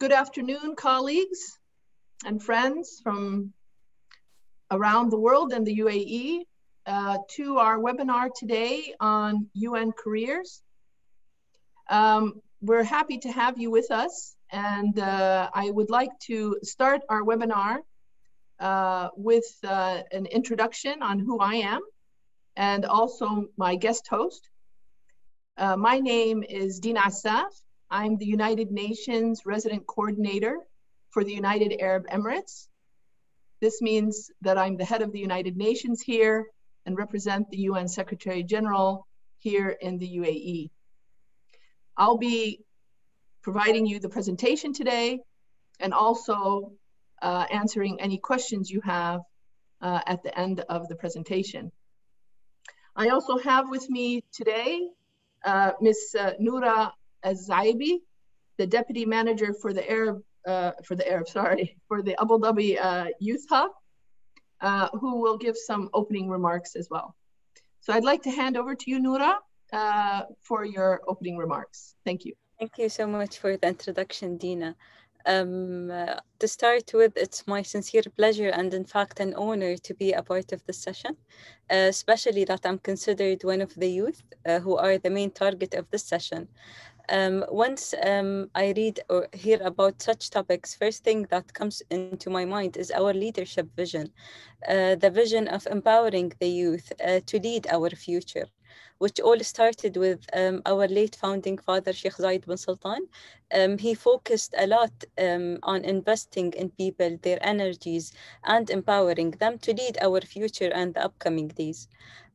Good afternoon, colleagues and friends from around the world and the UAE to our webinar today on UN careers. We're happy to have you with us, and I would like to start our webinar with an introduction on who I am and also my guest host. My name is Dina Assaf. I'm the United Nations Resident Coordinator for the United Arab Emirates. This means that I'm the head of the United Nations here and represent the UN Secretary General here in the UAE. I'll be providing you the presentation today and also answering any questions you have at the end of the presentation. I also have with me today Ms. Noura Az-Zaibi, the Deputy Manager for the Abu Dhabi Youth Hub, who will give some opening remarks as well. So I'd like to hand over to you, Noura, for your opening remarks. Thank you. Thank you so much for the introduction, Dina. To start with, it's my sincere pleasure and in fact an honor to be a part of this session, especially that I'm considered one of the youth who are the main target of this session. Once I read or hear about such topics, first thing that comes into my mind is our leadership vision, the vision of empowering the youth to lead our future, which all started with our late founding father, Sheikh Zayed bin Sultan. He focused a lot on investing in people, their energies, and empowering them to lead our future and the upcoming days.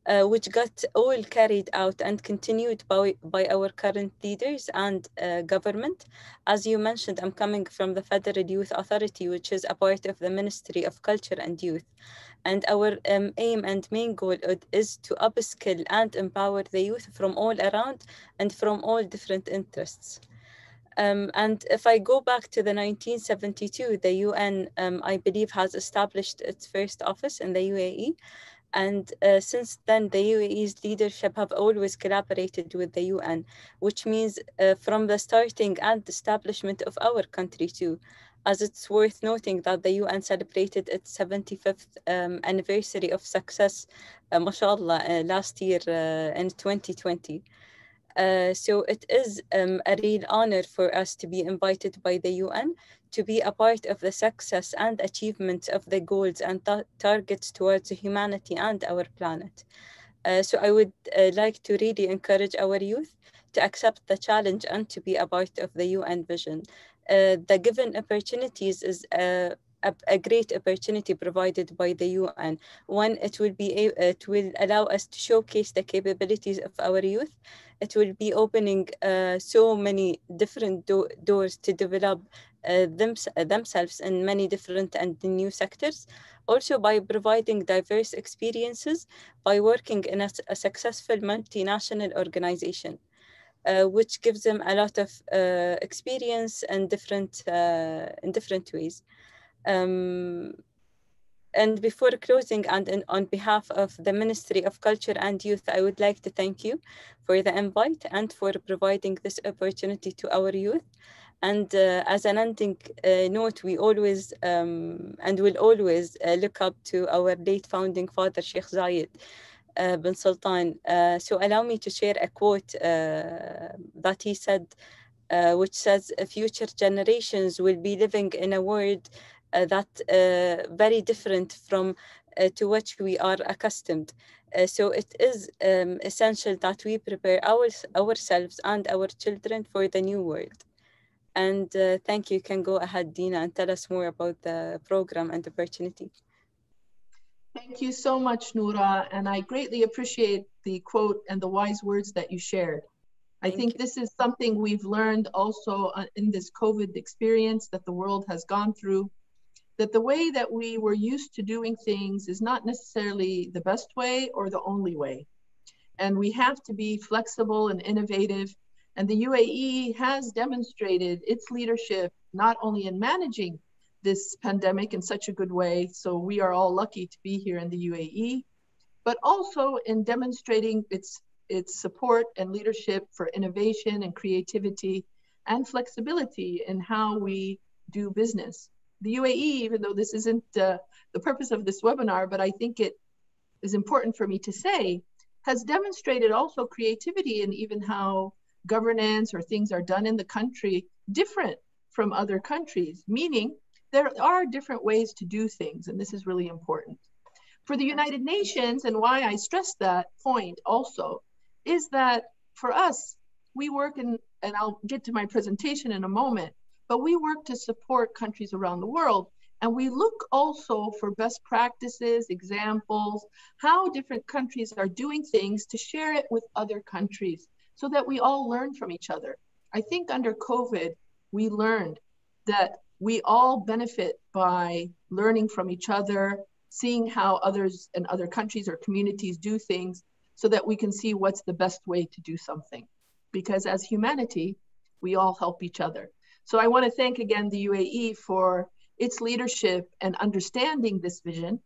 Which got all carried out and continued by our current leaders and government. As you mentioned, I'm coming from the Federal Youth Authority, which is a part of the Ministry of Culture and Youth. And our aim and main goal is to upskill and empower the youth from all around and from all different interests. And if I go back to the 1972, the UN, I believe, has established its first office in the UAE. And since then, the UAE's leadership have always collaborated with the UN, which means from the starting and establishment of our country too, as it's worth noting that the UN celebrated its 75th anniversary of success, mashallah, last year in 2020. So it is a real honor for us to be invited by the UN to be a part of the success and achievements of the goals and targets towards humanity and our planet. So I would like to really encourage our youth to accept the challenge and to be a part of the UN vision. The given opportunities is a great opportunity provided by the UN. One, it will allow us to showcase the capabilities of our youth. It will be opening so many different doors to develop themselves in many different and new sectors. Also by providing diverse experiences by working in a successful multinational organization. Which gives them a lot of experience in different ways. And before closing, and on behalf of the Ministry of Culture and Youth, I would like to thank you for the invite and for providing this opportunity to our youth. And as an ending note, we always and will always look up to our late founding father, Sheikh Zayed bin Sultan. So allow me to share a quote that he said, which says, future generations will be living in a world that very different from to which we are accustomed. So it is essential that we prepare ourselves and our children for the new world. And thank you. You can go ahead, Dina, and tell us more about the program and opportunity. Thank you so much, Noura, and I greatly appreciate the quote and the wise words that you shared. I think this is something we've learned also in this COVID experience that the world has gone through, that the way that we were used to doing things is not necessarily the best way or the only way. And we have to be flexible and innovative. And the UAE has demonstrated its leadership, not only in managing this pandemic in such a good way, so we are all lucky to be here in the UAE, but also in demonstrating its support and leadership for innovation and creativity and flexibility in how we do business. The UAE, even though this isn't the purpose of this webinar, but I think it is important for me to say, has demonstrated also creativity in even how governance or things are done in the country different from other countries, meaning there are different ways to do things, and this is really important. For the United Nations, and why I stress that point also, is that for us, we work in, and I'll get to my presentation in a moment, but we work to support countries around the world. And we look also for best practices, examples, how different countries are doing things to share it with other countries so that we all learn from each other. I think under COVID, we learned that we all benefit by learning from each other, seeing how others in other countries or communities do things so that we can see what's the best way to do something. Because as humanity, we all help each other. So I want to thank again the UAE for its leadership and understanding this vision.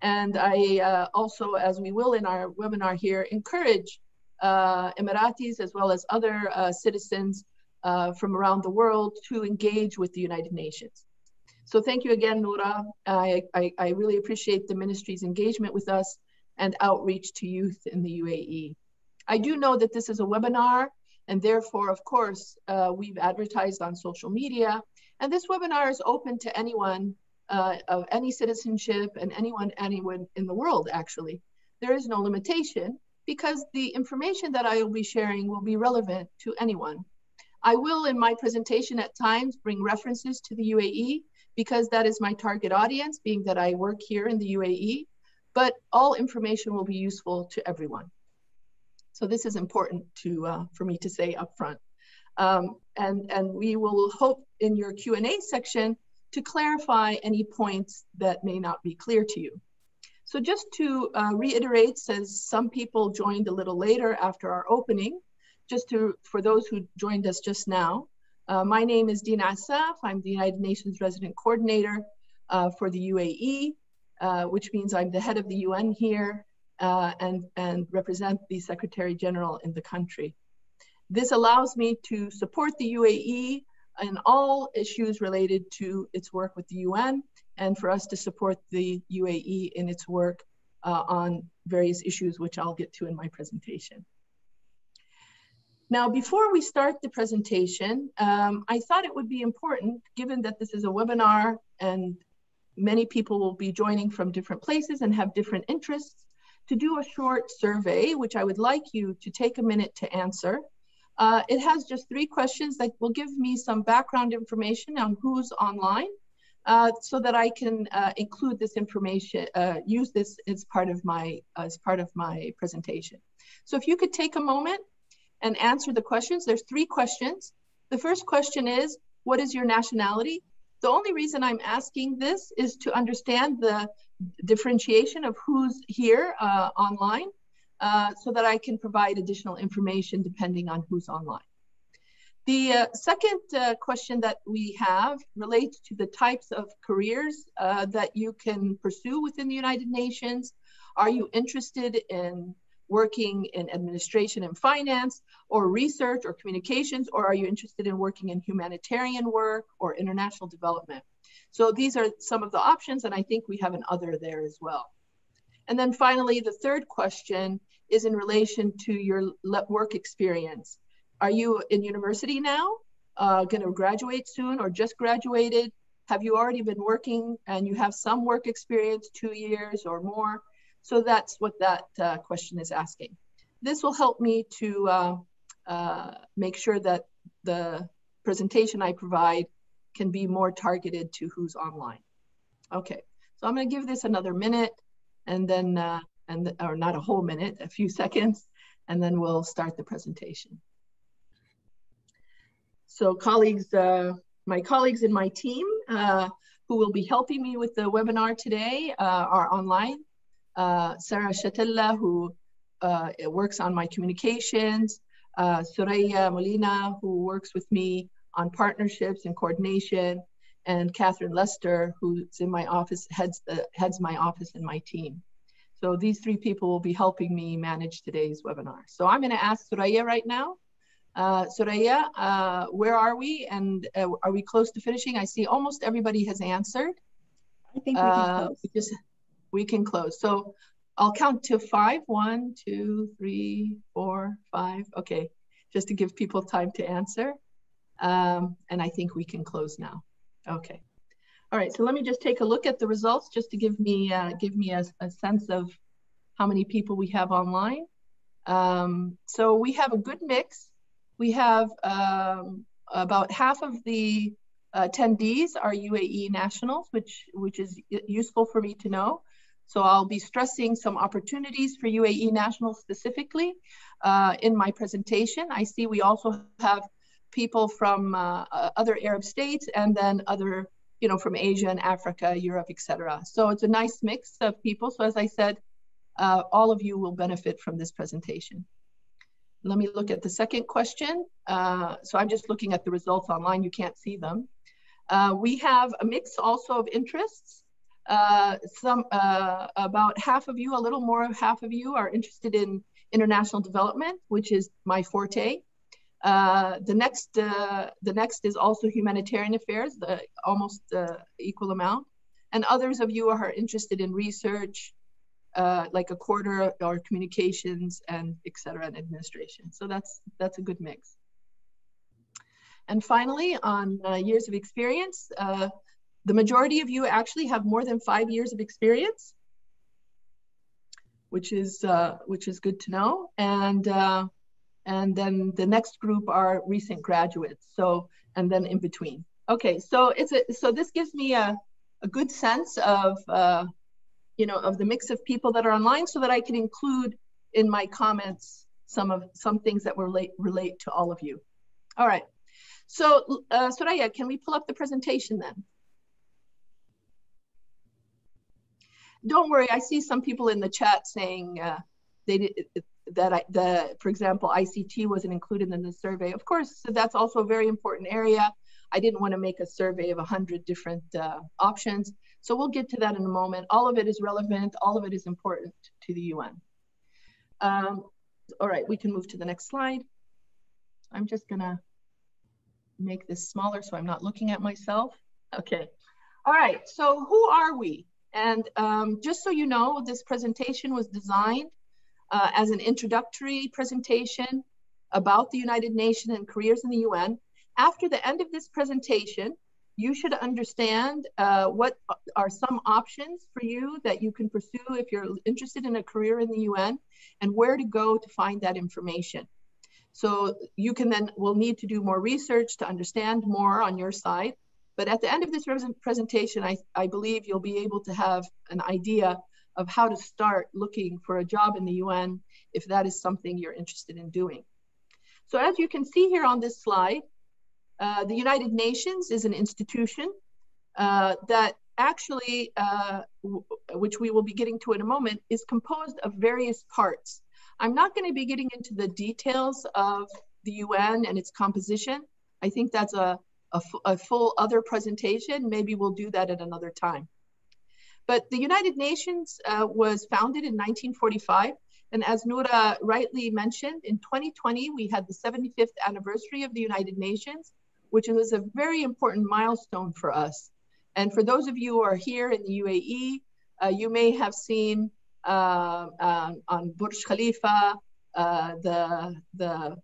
And I also, as we will in our webinar here, encourage Emiratis as well as other citizens from around the world to engage with the United Nations. So thank you again, Noura. I really appreciate the ministry's engagement with us and outreach to youth in the UAE. I do know that this is a webinar, and therefore, of course, we've advertised on social media. And this webinar is open to anyone of any citizenship and anyone in the world, actually. There is no limitation because the information that I will be sharing will be relevant to anyone. I will, in my presentation at times, bring references to the UAE because that is my target audience, being that I work here in the UAE, but all information will be useful to everyone. So this is important for me to say up front. And we will hope in your Q&A section to clarify any points that may not be clear to you. So just to reiterate, since some people joined a little later after our opening, for those who joined us just now, my name is Dina Asaf. I'm the United Nations Resident Coordinator for the UAE, which means I'm the head of the UN here and represent the Secretary General in the country. This allows me to support the UAE in all issues related to its work with the UN and for us to support the UAE in its work on various issues, which I'll get to in my presentation. Now, before we start the presentation, I thought it would be important, given that this is a webinar and many people will be joining from different places and have different interests, to do a short survey, which I would like you to take a minute to answer. It has just 3 questions that will give me some background information on who's online so that I can include this information, use this as part of my presentation. So if you could take a moment and answer the questions. There's 3 questions. The first question is, what is your nationality? The only reason I'm asking this is to understand the differentiation of who's here online so that I can provide additional information depending on who's online. The second question that we have relates to the types of careers that you can pursue within the United Nations. Are you interested in working in administration and finance, or research or communications, or are you interested in working in humanitarian work or international development? So these are some of the options, and I think we have an other there as well. And then finally, the third question is in relation to your work experience. Are you in university now, going to graduate soon, or just graduated? Have you already been working and you have some work experience, 2 years or more? So that's what that question is asking. This will help me to make sure that the presentation I provide can be more targeted to who's online. Okay, so I'm going to give this another minute and then, or not a whole minute, a few seconds, and then we'll start the presentation. So colleagues, my colleagues in my team who will be helping me with the webinar today are online. Sarah Shatilla, who works on my communications, Soraya Molina, who works with me on partnerships and coordination, and Catherine Lester, who's in my office, heads my office and my team. So these 3 people will be helping me manage today's webinar. So I'm going to ask Soraya right now Soraya, where are we? And are we close to finishing? I see almost everybody has answered. I think we can close. We can close. So I'll count to 5. 1, 2, 3, 4, 5. Okay, just to give people time to answer. And I think we can close now. Okay. All right, so let me just take a look at the results just to give me a sense of how many people we have online. So we have a good mix. We have about half of the attendees are UAE nationals, which is useful for me to know. So I'll be stressing some opportunities for UAE nationals specifically in my presentation. I see we also have people from other Arab states and then other, from Asia and Africa, Europe, etc. So it's a nice mix of people. So as I said, all of you will benefit from this presentation. Let me look at the second question. So I'm just looking at the results online. You can't see them. We have a mix also of interests. About half of you, a little more of half of you are interested in international development, which is my forte. The next is also humanitarian affairs, almost equal amount. And others of you are interested in research, like a quarter, or communications and etc. and administration. So that's a good mix. And finally, on years of experience, the majority of you actually have more than 5 years of experience, which is good to know. And then the next group are recent graduates. So, and then in between. Okay, so so this gives me a good sense of of the mix of people that are online, so that I can include in my comments some things that relate to all of you. All right. So Soraya, can we pull up the presentation then? Don't worry, I see some people in the chat saying for example, ICT wasn't included in the survey. Of course, that's also a very important area. I didn't want to make a survey of 100 different options. So we'll get to that in a moment. All of it is relevant. All of it is important to the UN. All right, we can move to the next slide. I'm just gonna make this smaller so I'm not looking at myself. Okay. All right, so who are we? And just so you know, this presentation was designed as an introductory presentation about the United Nations and careers in the UN. After the end of this presentation, you should understand what are some options for you that you can pursue if you're interested in a career in the UN, and where to go to find that information. So you will need to do more research to understand more on your side. But at the end of this presentation, I believe you'll be able to have an idea of how to start looking for a job in the UN if that is something you're interested in doing. So as you can see here on this slide, the United Nations is an institution that actually, which we will be getting to in a moment, is composed of various parts. I'm not going to be getting into the details of the UN and its composition. I think that's a full other presentation. Maybe we'll do that at another time. But the United Nations was founded in 1945. And as Noura rightly mentioned, in 2020, we had the 75th anniversary of the United Nations, which was a very important milestone for us. And for those of you who are here in the UAE, you may have seen on Burj Khalifa, the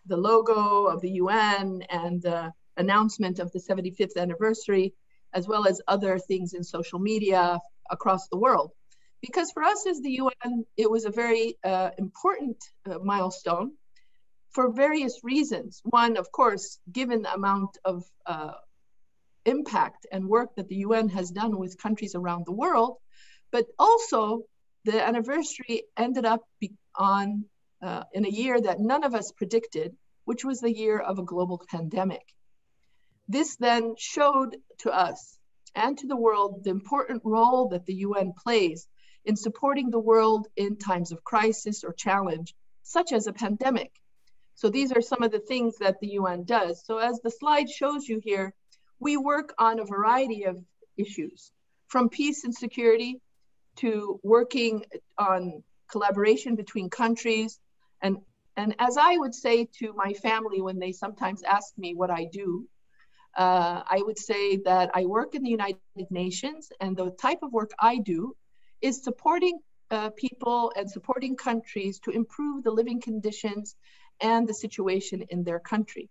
logo of the UN and the announcement of the 75th anniversary, as well as other things in social media across the world. Because for us as the UN, it was a very important milestone for various reasons. One, of course, given the amount of impact and work that the UN has done with countries around the world, but also the anniversary ended up in a year that none of us predicted, which was the year of a global pandemic. This then showed to us and to the world the important role that the UN plays in supporting the world in times of crisis or challenge, such as a pandemic. So these are some of the things that the UN does. So as the slide shows you here, we work on a variety of issues, from peace and security to working on collaboration between countries and And as I would say to my family when they sometimes ask me what I do, I would say that I work in the United Nations, and the type of work I do is supporting people and supporting countries to improve the living conditions and the situation in their country.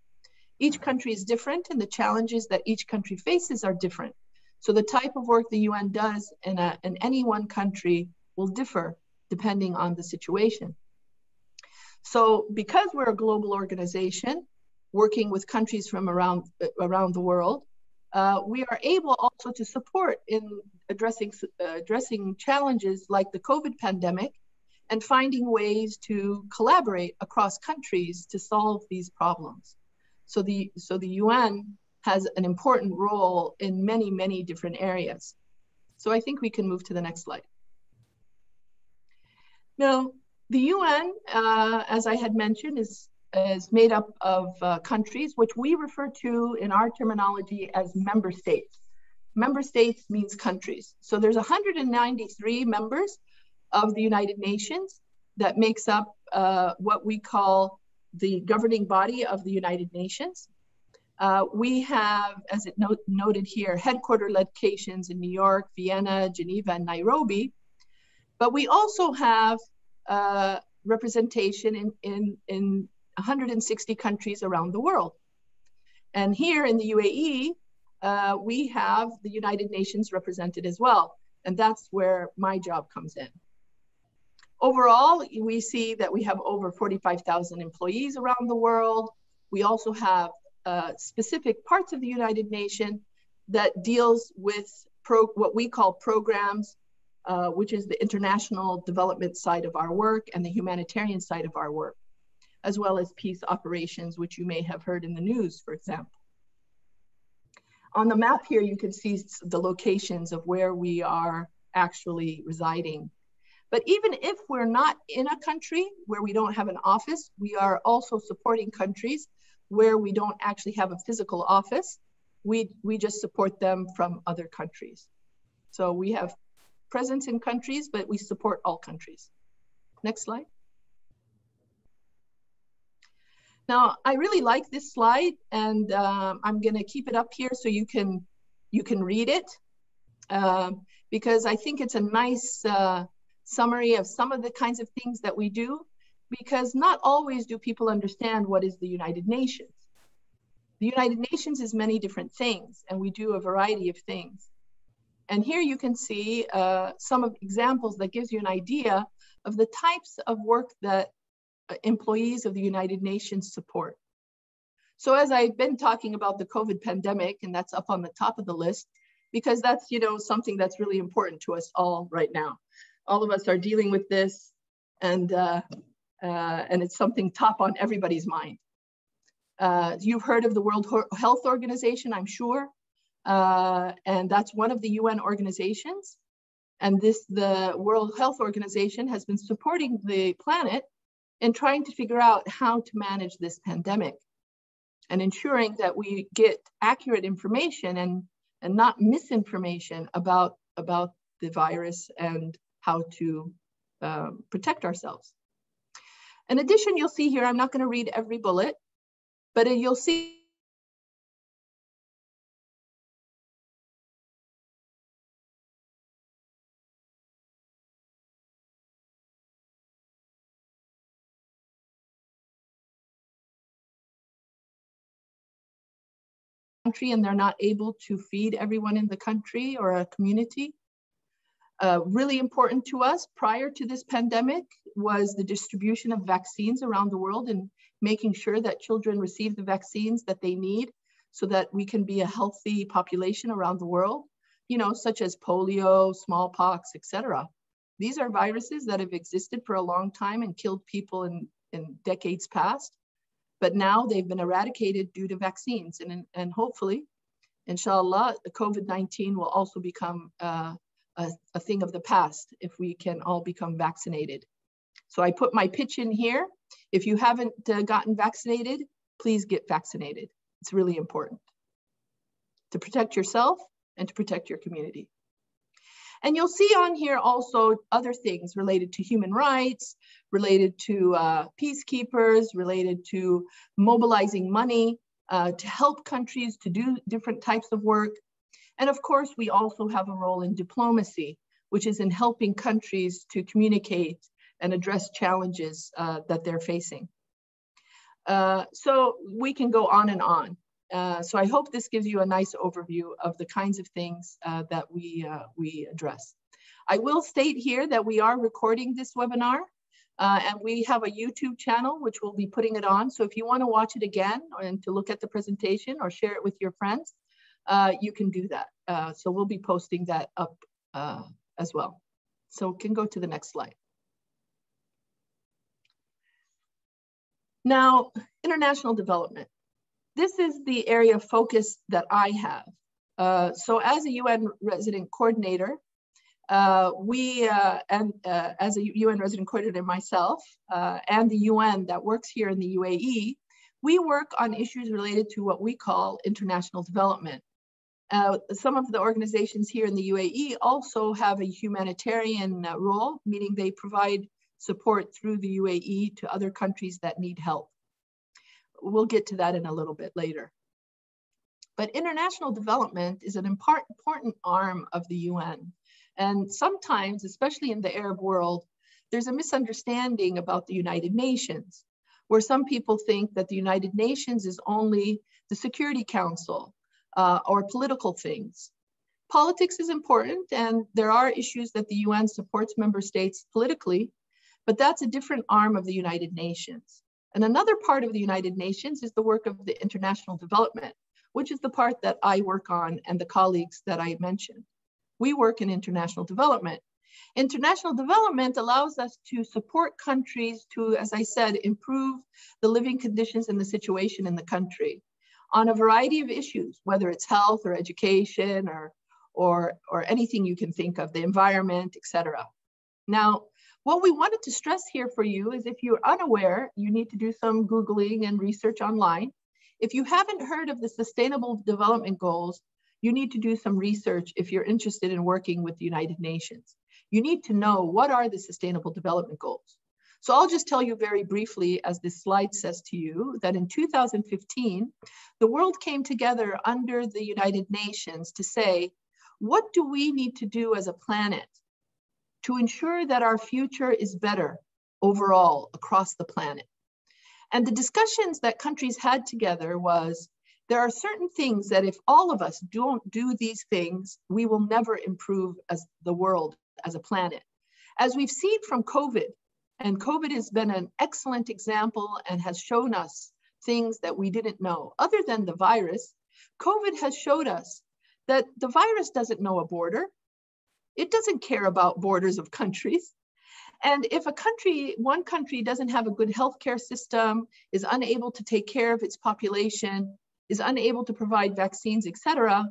Each country is different, and the challenges that each country faces are different. So the type of work the UN does in any one country will differ depending on the situation. So because we're a global organization working with countries from around the world, we are able also to support in addressing challenges like the COVID pandemic and finding ways to collaborate across countries to solve these problems. So the UN has an important role in many, many different areas. So I think we can move to the next slide. Now, the UN, as I had mentioned, is made up of countries, which we refer to in our terminology as member states. Member states means countries. So there's 193 members of the United Nations that makes up what we call the governing body of the United Nations. We have, as it noted here, headquarter locations in New York, Vienna, Geneva, and Nairobi. But we also have representation in 160 countries around the world. And here in the UAE, we have the United Nations represented as well. And that's where my job comes in. Overall, we see that we have over 45,000 employees around the world. We also have specific parts of the United Nations that deals with what we call programs, which is the international development side of our work and the humanitarian side of our work, as well as peace operations, which you may have heard in the news, for example. On the map here, you can see the locations of where we are actually residing. But even if we're not in a country where we don't have an office, we are also supporting countries where we don't actually have a physical office. We just support them from other countries. So we have presence in countries, but we support all countries. Next slide. Now, I really like this slide, and I'm gonna keep it up here so you can read it, because I think it's a nice summary of some of the kinds of things that we do, because not always do people understand what is the United Nations. The United Nations is many different things, and we do a variety of things. And here you can see some of examples that gives you an idea of the types of work that employees of the United Nations support. So as I've been talking about the COVID pandemic, and that's up on the top of the list, because that's, you know, something that's really important to us all right now. All of us are dealing with this, and it's something top on everybody's mind. You've heard of the World Health Organization, I'm sure, and that's one of the UN organizations. And the World Health Organization has been supporting the planet in trying to figure out how to manage this pandemic and ensuring that we get accurate information and not misinformation about the virus and how to protect ourselves. In addition, you'll see here, I'm not going to read every bullet, but you'll see and they're not able to feed everyone in the country or a community. Really important to us prior to this pandemic was the distribution of vaccines around the world and making sure that children receive the vaccines that they need so that we can be a healthy population around the world, you know, such as polio, smallpox, etc. These are viruses that have existed for a long time and killed people in decades past. But now they've been eradicated due to vaccines. And hopefully, inshallah, the COVID-19 will also become a thing of the past if we can all become vaccinated. So I put my pitch in here. If you haven't gotten vaccinated, please get vaccinated. It's really important to protect yourself and to protect your community. And you'll see on here also other things related to human rights, related to peacekeepers, related to mobilizing money to help countries to do different types of work. And of course, we also have a role in diplomacy, which is in helping countries to communicate and address challenges that they're facing. So we can go on and on. So I hope this gives you a nice overview of the kinds of things that we address. I will state here that we are recording this webinar and we have a YouTube channel which we'll be putting it on. So if you want to watch it again and to look at the presentation or share it with your friends, you can do that. So we'll be posting that up as well. So we can go to the next slide. Now, international development. This is the area of focus that I have. So as a UN resident coordinator, as a UN resident coordinator myself, and the UN that works here in the UAE, we work on issues related to what we call international development. Some of the organizations here in the UAE also have a humanitarian role, meaning they provide support through the UAE to other countries that need help. We'll get to that in a little bit later. But international development is an important arm of the UN. And sometimes, especially in the Arab world, there's a misunderstanding about the United Nations, where some people think that the United Nations is only the Security Council or political things. Politics is important, and there are issues that the UN supports member states politically, but that's a different arm of the United Nations. And another part of the United Nations is the work of the international development, which is the part that I work on and the colleagues that I mentioned. We work in international development. International development allows us to support countries to, as I said, improve the living conditions and the situation in the country on a variety of issues, whether it's health or education or anything you can think of, the environment, etc. Now, what we wanted to stress here for you is if you're unaware, you need to do some Googling and research online. If you haven't heard of the Sustainable Development Goals, you need to do some research if you're interested in working with the United Nations. You need to know what are the Sustainable Development Goals. So I'll just tell you very briefly, as this slide says to you, that in 2015, the world came together under the United Nations to say, what do we need to do as a planet to ensure that our future is better overall across the planet? And the discussions that countries had together was, there are certain things that if all of us don't do these things, we will never improve as the world, as a planet. As we've seen from COVID, and COVID has been an excellent example and has shown us things that we didn't know. Other than the virus, COVID has showed us that the virus doesn't know a border. It doesn't care about borders of countries. And if one country doesn't have a good healthcare system, is unable to take care of its population, is unable to provide vaccines, etc.,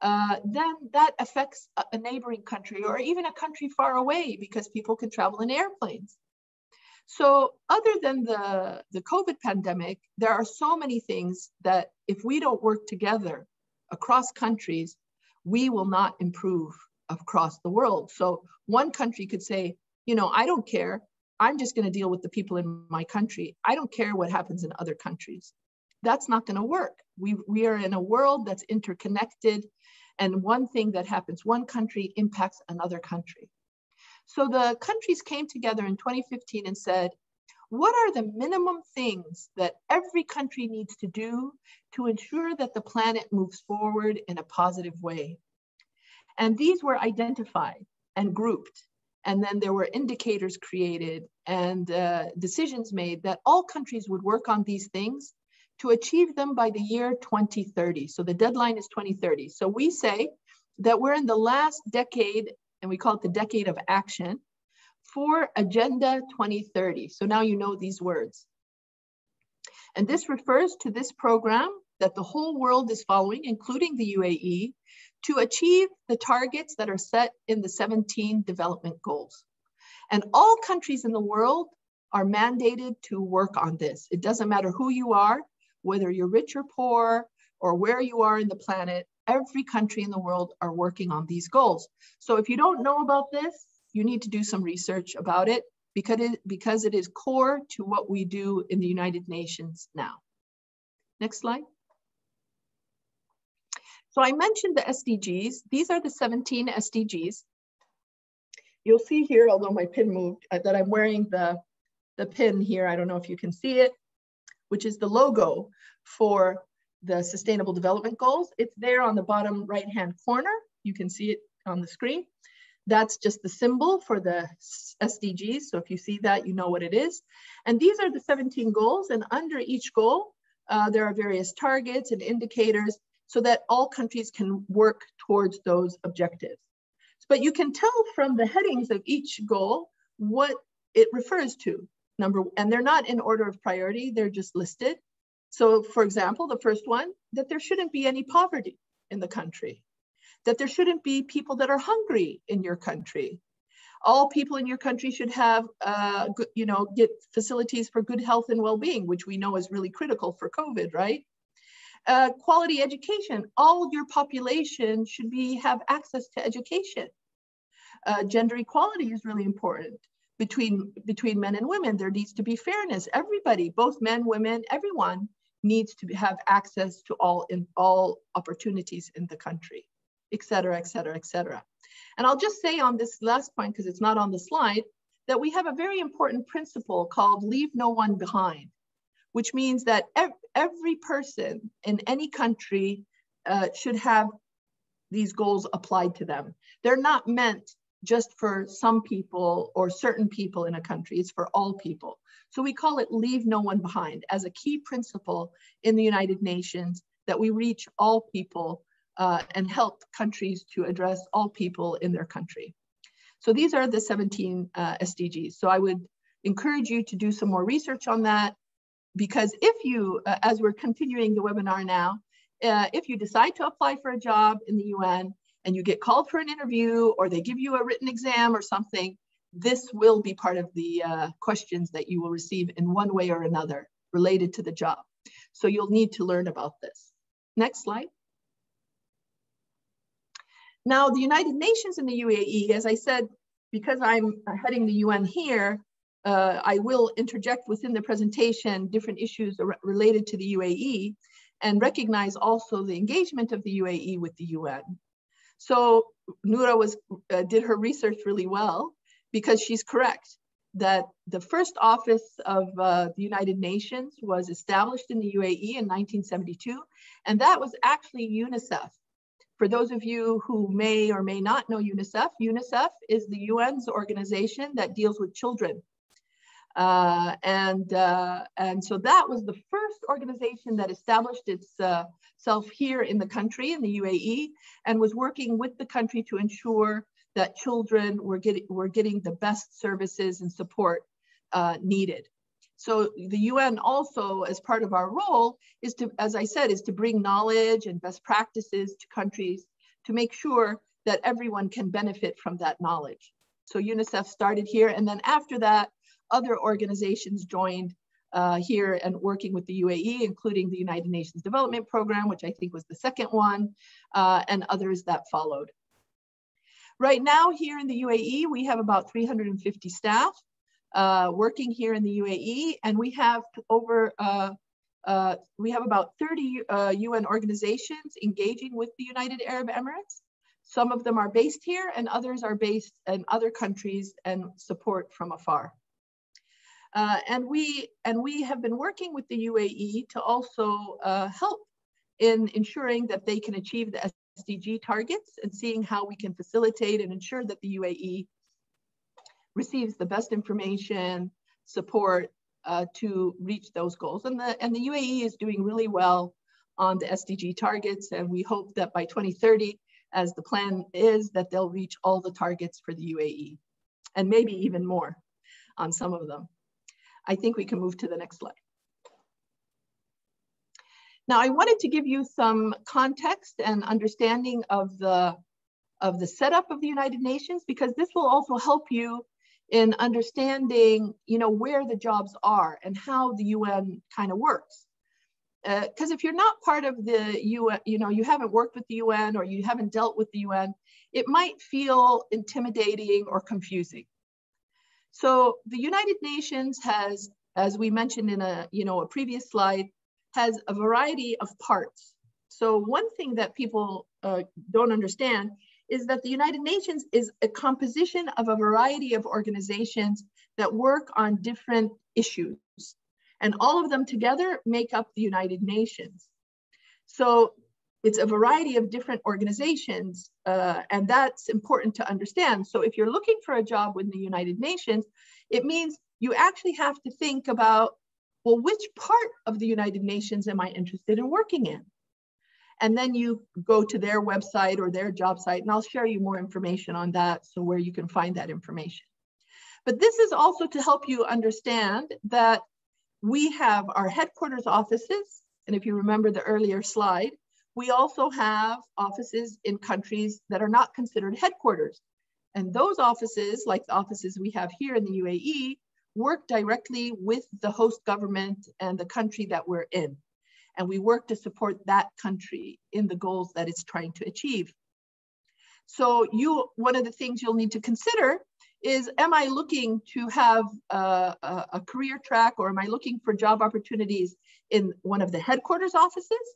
then that affects a neighboring country or even a country far away because people can travel in airplanes. So other than the COVID pandemic, there are so many things that if we don't work together across countries, we will not improve across the world. So one country could say, you know, I don't care. I'm just going to deal with the people in my country. I don't care what happens in other countries. That's not going to work. We are in a world that's interconnected, and one thing that happens one country impacts another country. So the countries came together in 2015 and said, what are the minimum things that every country needs to do to ensure that the planet moves forward in a positive way? And these were identified and grouped. And then there were indicators created and decisions made that all countries would work on these things to achieve them by the year 2030. So the deadline is 2030. So we say that we're in the last decade, and we call it the decade of action, for Agenda 2030. So now you know these words. And this refers to this program that the whole world is following, including the UAE, to achieve the targets that are set in the 17 development goals. And all countries in the world are mandated to work on this. It doesn't matter who you are, whether you're rich or poor, or where you are in the planet, every country in the world are working on these goals. So if you don't know about this, you need to do some research about it because it is core to what we do in the United Nations now. Next slide. So I mentioned the SDGs. These are the 17 SDGs. You'll see here, although my pin moved, that I'm wearing the pin here. I don't know if you can see it, which is the logo for the Sustainable Development Goals. It's there on the bottom right-hand corner. You can see it on the screen. That's just the symbol for the SDGs. So if you see that, you know what it is. And these are the 17 goals. And under each goal, there are various targets and indicators so that all countries can work towards those objectives. But you can tell from the headings of each goal what it refers to. And they're not in order of priority, they're just listed. So for example, the first one, that there shouldn't be any poverty in the country, that there shouldn't be people that are hungry in your country. All people in your country should have, get facilities for good health and well-being, which we know is really critical for COVID, right? Quality education, all your population should have access to education. Gender equality is really important between men and women. There needs to be fairness. Everybody, both men, women, everyone needs to have access to all opportunities in the country, et cetera, et cetera, et cetera. And I'll just say on this last point, because it's not on the slide, that we have a very important principle called leave no one behind, which means that every person in any country should have these goals applied to them. They're not meant just for some people or certain people in a country, it's for all people. So we call it leave no one behind as a key principle in the United Nations, that we reach all people and help countries to address all people in their country. So these are the 17 SDGs. So I would encourage you to do some more research on that, because if you, as we're continuing the webinar now, if you decide to apply for a job in the UN and you get called for an interview or they give you a written exam or something, this will be part of the questions that you will receive in one way or another related to the job. So you'll need to learn about this. Next slide. Now, the United Nations and the UAE, as I said, because I'm heading the UN here, I will interject within the presentation different issues related to the UAE and recognize also the engagement of the UAE with the UN. So Noura did her research really well, because she's correct that the first office of the United Nations was established in the UAE in 1972, and that was actually UNICEF. For those of you who may or may not know UNICEF, UNICEF is the UN's organization that deals with children. And so that was the first organization that established itself here in the country, in the UAE, and was working with the country to ensure that children were getting the best services and support needed. So the UN also, as part of our role, is to, as I said, is to bring knowledge and best practices to countries to make sure that everyone can benefit from that knowledge. So UNICEF started here, and then after that, other organizations joined here and working with the UAE, including the United Nations Development Program, which I think was the second one, and others that followed. Right now here in the UAE, we have about 350 staff working here in the UAE, and we have about 30 UN organizations engaging with the United Arab Emirates. Some of them are based here, and others are based in other countries and support from afar. And we have been working with the UAE to also help in ensuring that they can achieve the SDG targets and seeing how we can facilitate and ensure that the UAE receives the best information, support to reach those goals. And the UAE is doing really well on the SDG targets, and we hope that by 2030, as the plan is, that they'll reach all the targets for the UAE, and maybe even more on some of them. I think we can move to the next slide. Now, I wanted to give you some context and understanding of the setup of the United Nations, because this will also help you in understanding, where the jobs are and how the UN kind of works. because if you're not part of the UN, you haven't worked with the UN or you haven't dealt with the UN, it might feel intimidating or confusing. So the United Nations has, as we mentioned in a previous slide, has a variety of parts. So one thing that people don't understand is that the United Nations is a composition of a variety of organizations that work on different issues. And all of them together make up the United Nations. So it's a variety of different organizations, and that's important to understand. So if you're looking for a job with the United Nations, it means you actually have to think about, well, which part of the United Nations am I interested in working in? And then you go to their website or their job site, and I'll share you more information on that, so where you can find that information. But this is also to help you understand that we have our headquarters offices, and if you remember the earlier slide, we also have offices in countries that are not considered headquarters. And those offices, like the offices we have here in the UAE, work directly with the host government and the country that we're in. And we work to support that country in the goals that it's trying to achieve. So one of the things you'll need to consider is, am I looking to have a career track, or am I looking for job opportunities in one of the headquarters offices?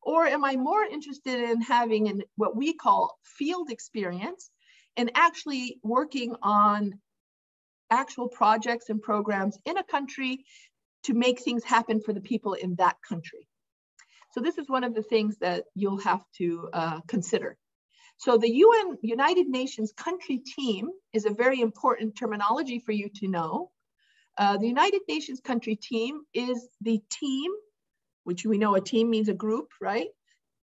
Or am I more interested in having what we call field experience and actually working on actual projects and programs in a country to make things happen for the people in that country? So this is one of the things that you'll have to consider. So the United Nations country team is a very important terminology for you to know. The United Nations country team is the team, which we know a team means a group, right?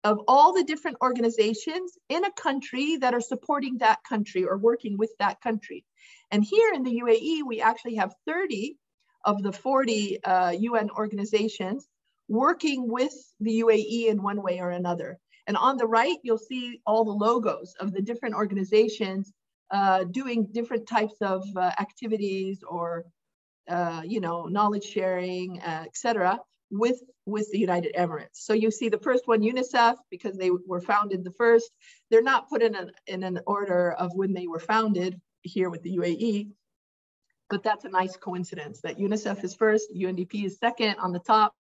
Of all the different organizations in a country that are supporting that country or working with that country. And here in the UAE, we actually have 30 of the 40 UN organizations working with the UAE in one way or another. And on the right, you'll see all the logos of the different organizations doing different types of activities or knowledge sharing, etc., with the United Emirates. So you see the first one, UNICEF, because they were founded the first. They're not put in an order of when they were founded here with the UAE, but that's a nice coincidence that UNICEF is first, UNDP is second on the top,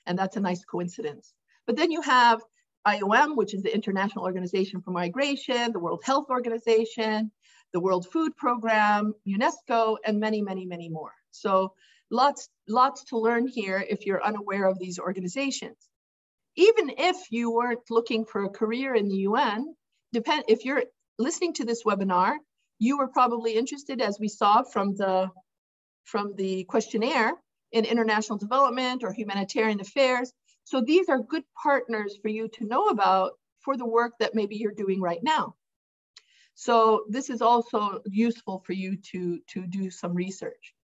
and that's a nice coincidence. But then you have IOM, which is the International Organization for Migration, the World Health Organization, the World Food Program, UNESCO, and many, many, many more. So lots to learn here if you're unaware of these organizations. Even if you weren't looking for a career in the UN, if you're listening to this webinar, you were probably interested, as we saw from the questionnaire, in international development or humanitarian affairs. So these are good partners for you to know about for the work that maybe you're doing right now. So this is also useful for you to do some research.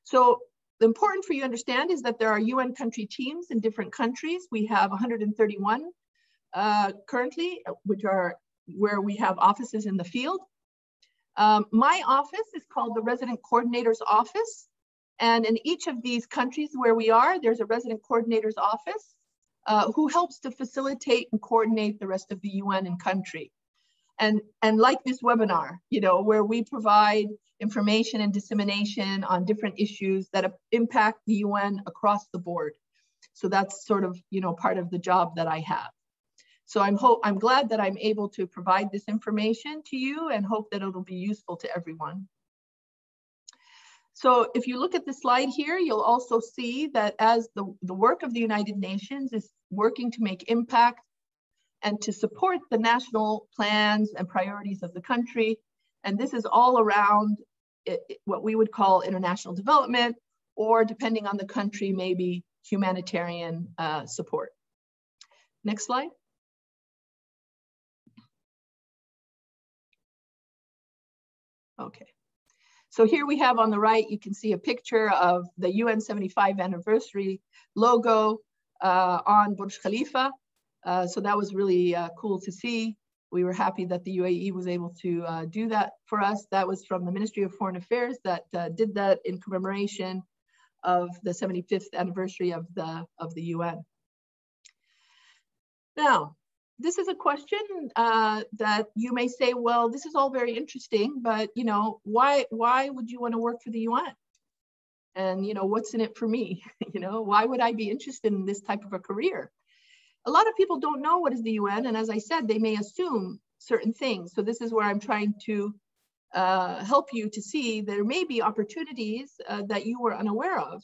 So the important for you to understand is that there are UN country teams in different countries. We have 131 currently, which are where we have offices in the field. My office is called the Resident Coordinator's Office. And in each of these countries where we are, there's a resident coordinator's office who helps to facilitate and coordinate the rest of the UN and country. And like this webinar, where we provide information and dissemination on different issues that impact the UN across the board. So that's sort of, part of the job that I have. So I'm glad that I'm able to provide this information to you and hope that it'll be useful to everyone. So if you look at the slide here, you'll also see that as the work of the United Nations is working to make impact and to support the national plans and priorities of the country, and this is all around what we would call international development, or depending on the country, maybe humanitarian support. Next slide. Okay. So here we have on the right, you can see a picture of the UN 75th anniversary logo on Burj Khalifa. So that was really cool to see. We were happy that the UAE was able to do that for us. That was from the Ministry of Foreign Affairs that did that in commemoration of the 75th anniversary of the UN. Now, this is a question that you may say, well, this is all very interesting, but you know, why would you want to work for the UN? And you know, what's in it for me? You know, why would I be interested in this type of a career? A lot of people don't know what is the UN, and as I said, they may assume certain things. So this is where I'm trying to help you to see there may be opportunities that you were unaware of.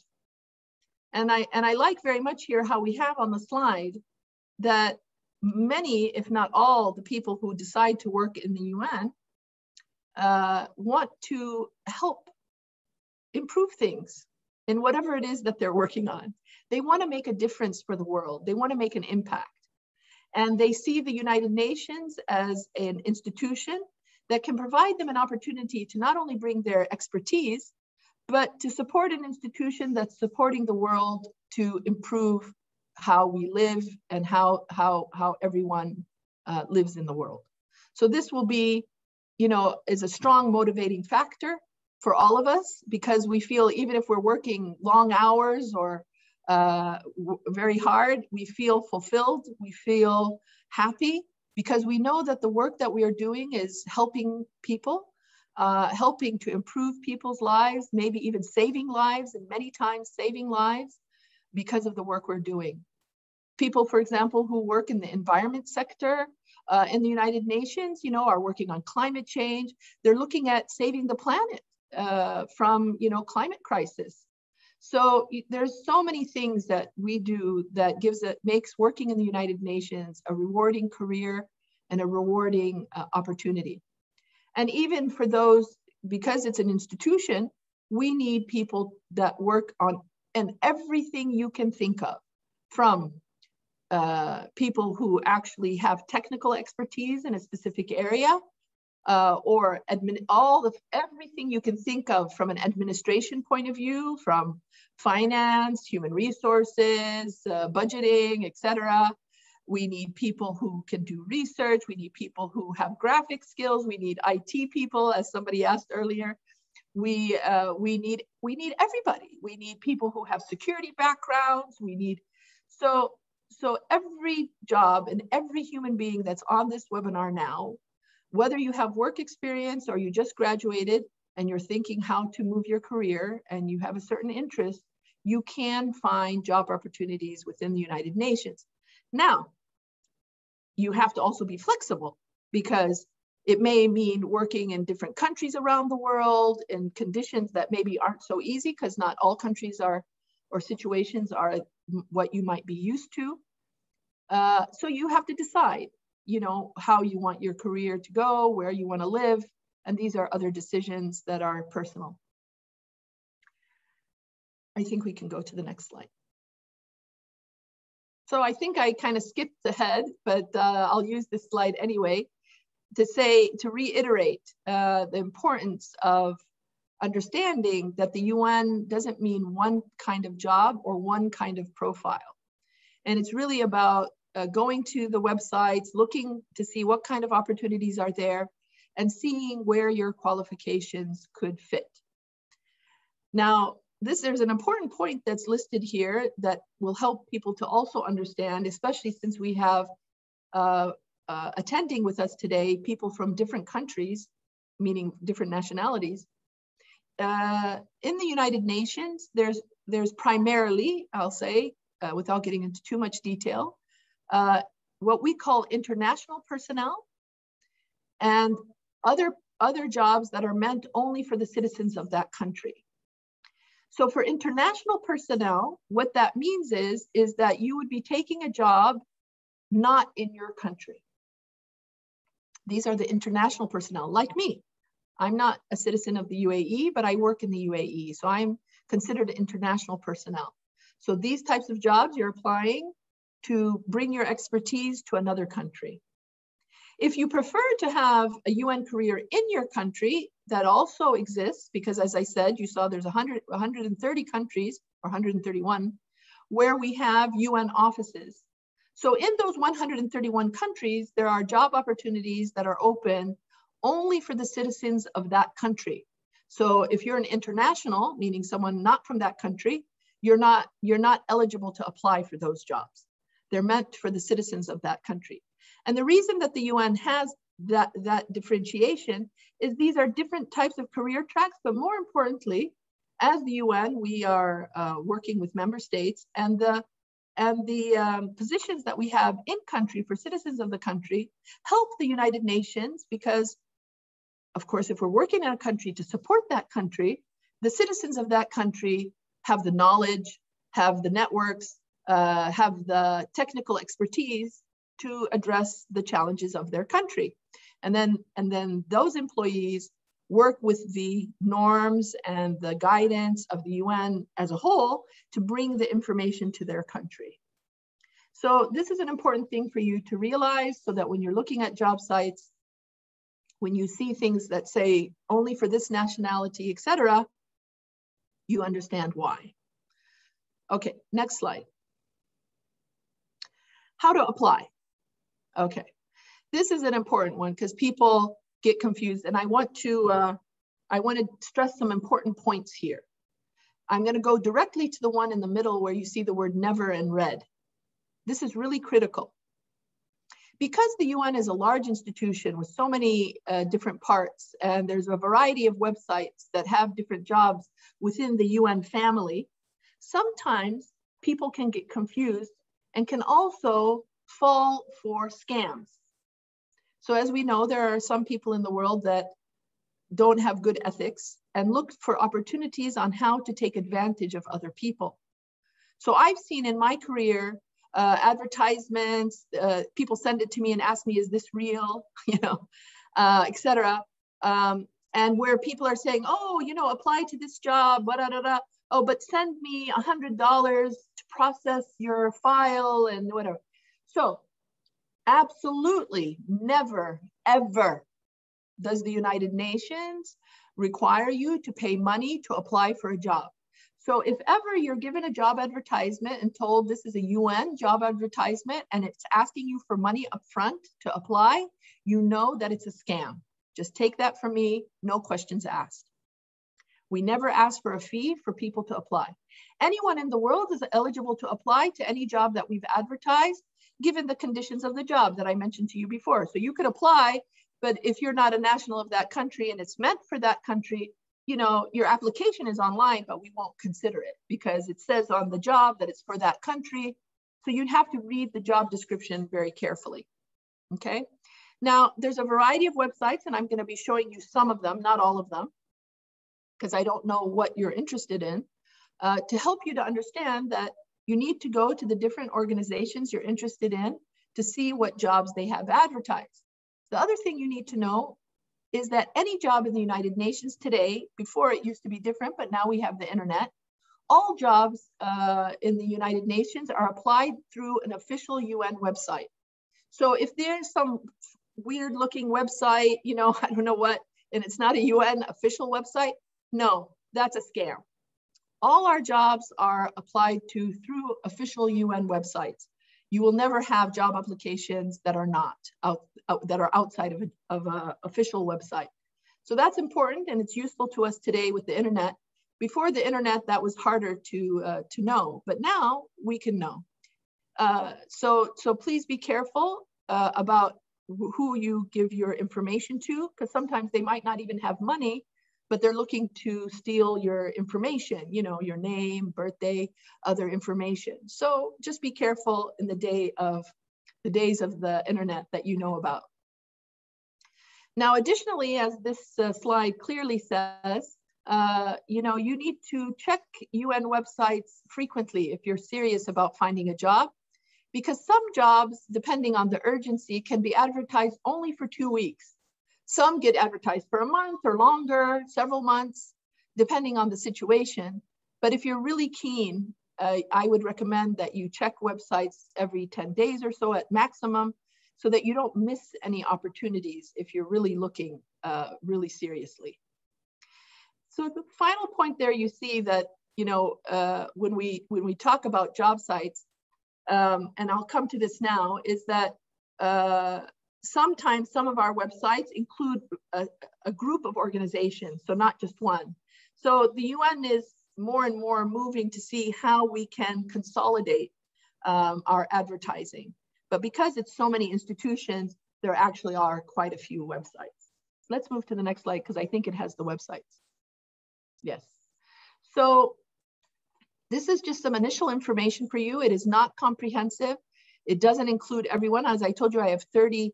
And I like very much here how we have on the slide that many, if not all, the people who decide to work in the UN want to help improve things in whatever it is that they're working on. They want to make a difference for the world. They want to make an impact. And they see the United Nations as an institution that can provide them an opportunity to not only bring their expertise, but to support an institution that's supporting the world to improve how we live and how everyone lives in the world. So this will be, you know, is a strong motivating factor for all of us, because we feel even if we're working long hours or very hard, we feel fulfilled, we feel happy, because we know that the work that we are doing is helping people, helping to improve people's lives, maybe even saving lives, and many times saving lives because of the work we're doing. People, for example, who work in the environment sector in the United Nations, you know, are working on climate change. They're looking at saving the planet from, you know, climate crisis. So there's so many things that we do that makes working in the United Nations a rewarding career and a rewarding opportunity. And even for those, because it's an institution, we need people that work on and everything you can think of, from people who actually have technical expertise in a specific area, or everything you can think of from an administration point of view, from finance, human resources, budgeting, etc. We need people who can do research. We need people who have graphic skills. We need IT people, as somebody asked earlier. We need everybody. We need people who have security backgrounds. We need, so every job and every human being that's on this webinar now, whether you have work experience or you just graduated and you're thinking how to move your career and you have a certain interest, you can find job opportunities within the United Nations. Now, you have to also be flexible, because it may mean working in different countries around the world in conditions that maybe aren't so easy, because not all countries or situations are what you might be used to. So you have to decide, you know, how you want your career to go, where you want to live. And these are other decisions that are personal. I think we can go to the next slide. So I think I kind of skipped ahead, but I'll use this slide anyway to reiterate the importance of understanding that the UN doesn't mean one kind of job or one kind of profile. And it's really about going to the websites, looking to see what kind of opportunities are there, and seeing where your qualifications could fit. Now, there's an important point that's listed here that will help people to also understand, especially since we have attending with us today people from different countries, meaning different nationalities. In the United Nations, there's primarily, I'll say, without getting into too much detail, what we call international personnel, and other jobs that are meant only for the citizens of that country. So for international personnel, what that means is that you would be taking a job not in your country. These are the international personnel, like me. I'm not a citizen of the UAE, but I work in the UAE, so I'm considered international personnel. So these types of jobs you're applying to bring your expertise to another country. If you prefer to have a UN career in your country, that also exists, because as I said, you saw there's 130 countries, or 131, where we have UN offices. So in those 131 countries, there are job opportunities that are open only for the citizens of that country. So if you're an international, meaning someone not from that country, you're not eligible to apply for those jobs. They're meant for the citizens of that country. And the reason that the UN has that differentiation is these are different types of career tracks, but more importantly, as the UN, we are working with member states, and the positions that we have in country for citizens of the country help the United Nations, because of course, if we're working in a country to support that country, the citizens of that country have the knowledge, have the networks, have the technical expertise to address the challenges of their country. And then those employees work with the norms and the guidance of the UN as a whole to bring the information to their country. So this is an important thing for you to realize, so that when you're looking at job sites, when you see things that say only for this nationality, etc., you understand why. Okay, next slide. How to apply. Okay, this is an important one because people get confused, and I want to stress some important points here. I'm going to go directly to the one in the middle where you see the word never in red. This is really critical. Because the UN is a large institution with so many different parts, and there's a variety of websites that have different jobs within the UN family, sometimes people can get confused and can also fall for scams. So as we know, there are some people in the world that don't have good ethics and look for opportunities on how to take advantage of other people. So I've seen in my career advertisements, people send it to me and ask me, is this real, etc. And where people are saying, oh, apply to this job, oh, but send me $100 to process your file and whatever. So absolutely never, ever does the United Nations require you to pay money to apply for a job. So if ever you're given a job advertisement and told this is a UN job advertisement and it's asking you for money up front to apply, you know that it's a scam. Just take that from me, no questions asked. We never ask for a fee for people to apply. Anyone in the world is eligible to apply to any job that we've advertised, given the conditions of the job that I mentioned to you before. So you could apply, but if you're not a national of that country and it's meant for that country, your application is online, but we won't consider it because it says on the job that it's for that country. So you'd have to read the job description very carefully, okay? Now, there's a variety of websites, and I'm gonna be showing you some of them, not all of them, because I don't know what you're interested in, to help you to understand that you need to go to the different organizations you're interested in to see what jobs they have advertised. The other thing you need to know is that any job in the United Nations today, before it used to be different, but now we have the internet, all jobs in the United Nations are applied through an official UN website. So if there's some weird looking website, I don't know what, and it's not a UN official website, no, that's a scam. All our jobs are applied to through official UN websites. You will never have job applications that are not that are outside of an official website. So that's important, and it's useful to us today with the internet. Before the internet, that was harder to know, but now we can know. So please be careful about who you give your information to, because sometimes they might not even have money, but they're looking to steal your information, your name, birthday, other information. So just be careful in the days of the internet that you know about. Now, additionally, as this slide clearly says, you need to check UN websites frequently if you're serious about finding a job, because some jobs, depending on the urgency, can be advertised only for 2 weeks. Some get advertised for a month or longer, several months, depending on the situation. But if you're really keen, I would recommend that you check websites every 10 days or so at maximum, so that you don't miss any opportunities if you're really looking really seriously. So the final point there, you see that, when we talk about job sites, and I'll come to this now, is that sometimes some of our websites include a group of organizations, so not just one. So the UN is more and more moving to see how we can consolidate our advertising. But because it's so many institutions, there actually are quite a few websites. Let's move to the next slide because I think it has the websites. Yes. So this is just some initial information for you. It is not comprehensive. It doesn't include everyone. As I told you, I have 30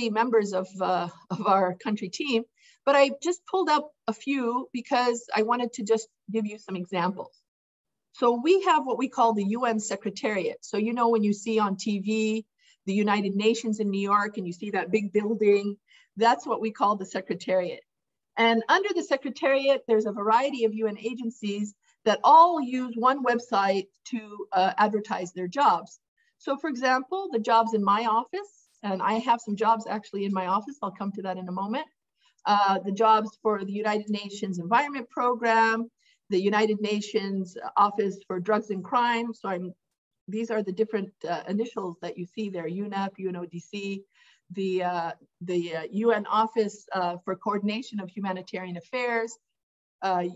members of our country team, but I just pulled up a few because I wanted to just give you some examples. So we have what we call the UN Secretariat. So you know when you see on TV, the United Nations in New York, and you see that big building, that's what we call the Secretariat. And under the Secretariat, there's a variety of UN agencies that all use one website to advertise their jobs. So for example, the jobs in my office, and I have some jobs actually in my office, I'll come to that in a moment. The jobs for the United Nations Environment Program, the United Nations Office for Drugs and Crime. So these are the different initials that you see there, UNEP, UNODC, the UN Office for Coordination of Humanitarian Affairs,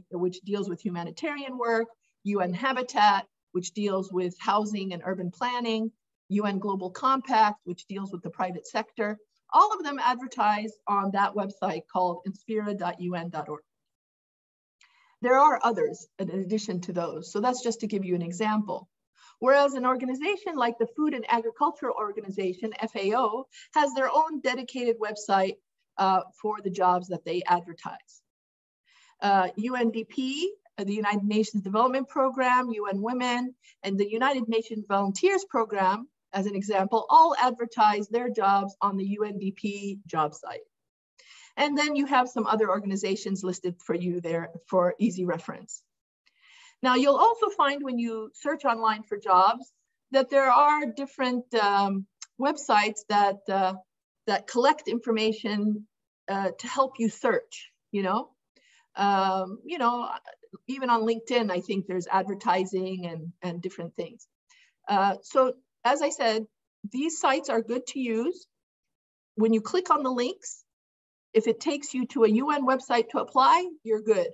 which deals with humanitarian work, UN Habitat, which deals with housing and urban planning, UN Global Compact, which deals with the private sector. All of them advertise on that website called inspira.un.org. There are others in addition to those. So that's just to give you an example. Whereas an organization like the Food and Agricultural Organization, FAO, has their own dedicated website for the jobs that they advertise. UNDP, the United Nations Development Program, UN Women, and the United Nations Volunteers Program, as an example, all advertise their jobs on the UNDP job site. And then you have some other organizations listed for you there for easy reference. Now, you'll also find when you search online for jobs that there are different websites that collect information to help you search, even on LinkedIn, I think there's advertising and different things. So as I said, these sites are good to use. When you click on the links, if it takes you to a UN website to apply, you're good.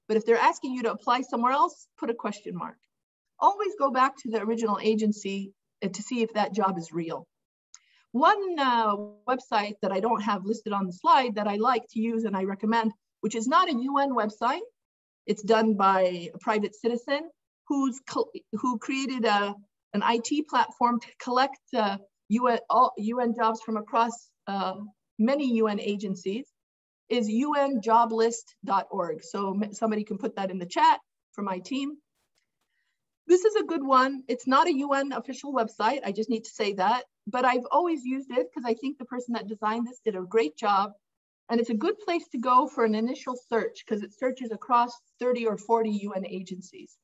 But if they're asking you to apply somewhere else, put a question mark. Always go back to the original agency to see if that job is real. One website that I don't have listed on the slide that I like to use and I recommend, which is not a UN website, it's done by a private citizen who created an IT platform to collect UN jobs from across many UN agencies, is unjoblist.org. So somebody can put that in the chat for my team. This is a good one. It's not a UN official website. I just need to say that, but I've always used it because I think the person that designed this did a great job. And it's a good place to go for an initial search because it searches across 30 or 40 UN agencies.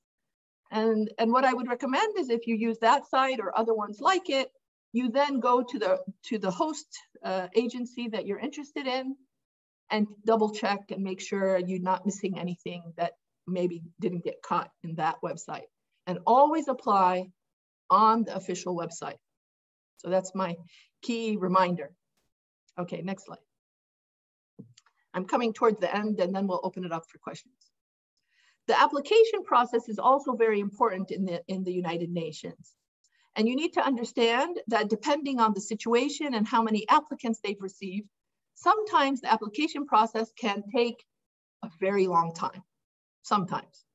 And what I would recommend is if you use that site or other ones like it, you then go to the host agency that you're interested in and double check and make sure you're not missing anything that maybe didn't get caught in that website. And always apply on the official website. So that's my key reminder. Okay, next slide. I'm coming towards the end and then we'll open it up for questions. The application process is also very important in the United Nations. And you need to understand that depending on the situation and how many applicants they've received, sometimes the application process can take a very long time, sometimes.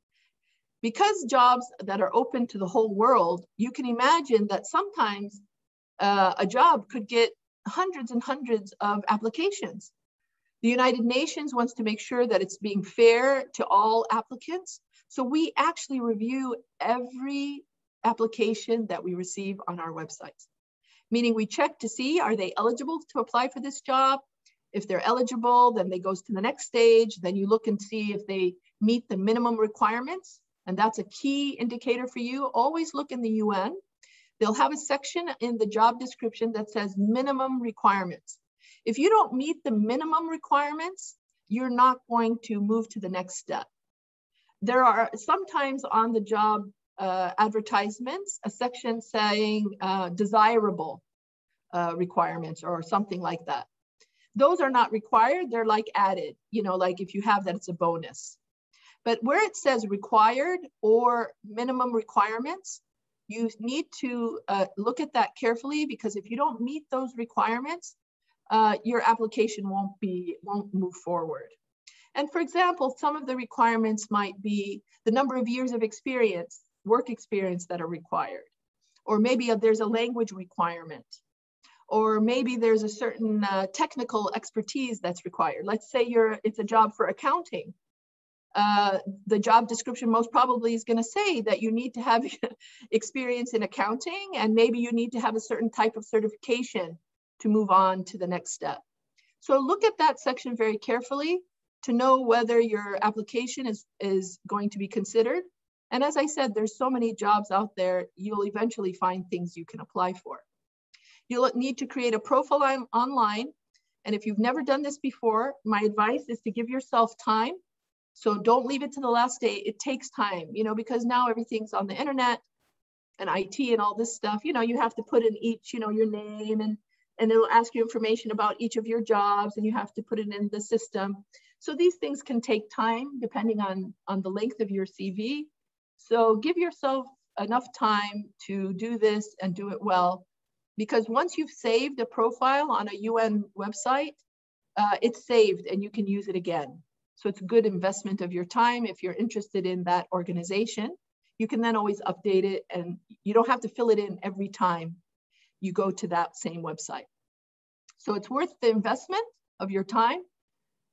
Because jobs that are open to the whole world, you can imagine that sometimes a job could get hundreds and hundreds of applications. The United Nations wants to make sure that it's being fair to all applicants. So we actually review every application that we receive on our websites, meaning we check to see, are they eligible to apply for this job? If they're eligible, then they goes to the next stage. Then you look and see if they meet the minimum requirements. And that's a key indicator for you. Always look in the UN. They'll have a section in the job description that says minimum requirements. If you don't meet the minimum requirements, you're not going to move to the next step. There are sometimes on the job advertisements, a section saying desirable. requirements or something like that. Those are not required, they're like added, you know, like if you have that, it's a bonus. But where it says required or minimum requirements, you need to look at that carefully, because if you don't meet those requirements, your application won't move forward. And for example, some of the requirements might be the number of years of experience, work experience that are required, or maybe there's a language requirement, or maybe there's a certain technical expertise that's required. Let's say it's a job for accounting. The job description most probably is going to say that you need to have experience in accounting, and maybe you need to have a certain type of certification to move on to the next step. So look at that section very carefully to know whether your application is going to be considered. And as I said, there's so many jobs out there, you'll eventually find things you can apply for. You'll need to create a profile online. And if you've never done this before, my advice is to give yourself time. So don't leave it to the last day. It takes time, you know, because now everything's on the internet and IT and all this stuff. You know, you have to put in each, you know, your name, and it'll ask you information about each of your jobs, and you have to put it in the system. So these things can take time depending on the length of your CV. So give yourself enough time to do this and do it well, because once you've saved a profile on a UN website, it's saved and you can use it again. So it's a good investment of your time. If you're interested in that organization, you can then always update it, and you don't have to fill it in every time you go to that same website. So it's worth the investment of your time.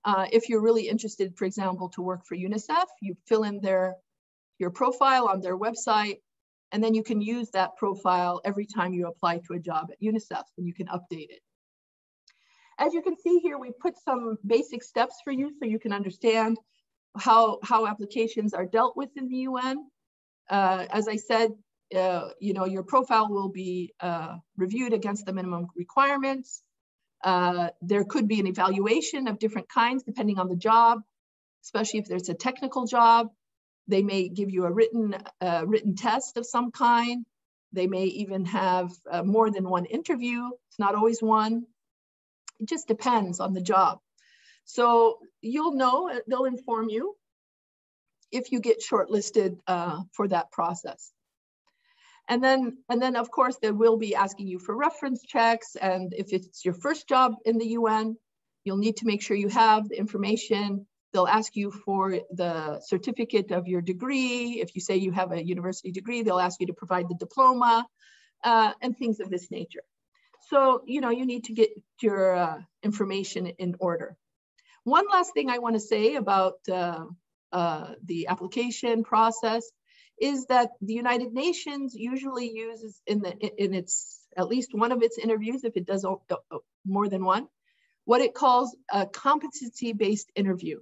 If you're really interested, for example, to work for UNICEF, you fill in your profile on their website, and then you can use that profile every time you apply to a job at UNICEF, and you can update it. As you can see here, we put some basic steps for you so you can understand how applications are dealt with in the UN. As I said, you know, your profile will be reviewed against the minimum requirements. There could be an evaluation of different kinds depending on the job, especially if there's a technical job. They may give you a written test of some kind. They may even have more than one interview. It's not always one. It just depends on the job. So you'll know, they'll inform you if you get shortlisted for that process. And then of course, they will be asking you for reference checks. And if it's your first job in the UN, you'll need to make sure you have the information. They'll ask you for the certificate of your degree. If you say you have a university degree, they'll ask you to provide the diploma and things of this nature. So, you know, you need to get your information in order. One last thing I want to say about the application process is that the United Nations usually uses in its, at least one of its interviews, if it does more than one, what it calls a competency-based interview.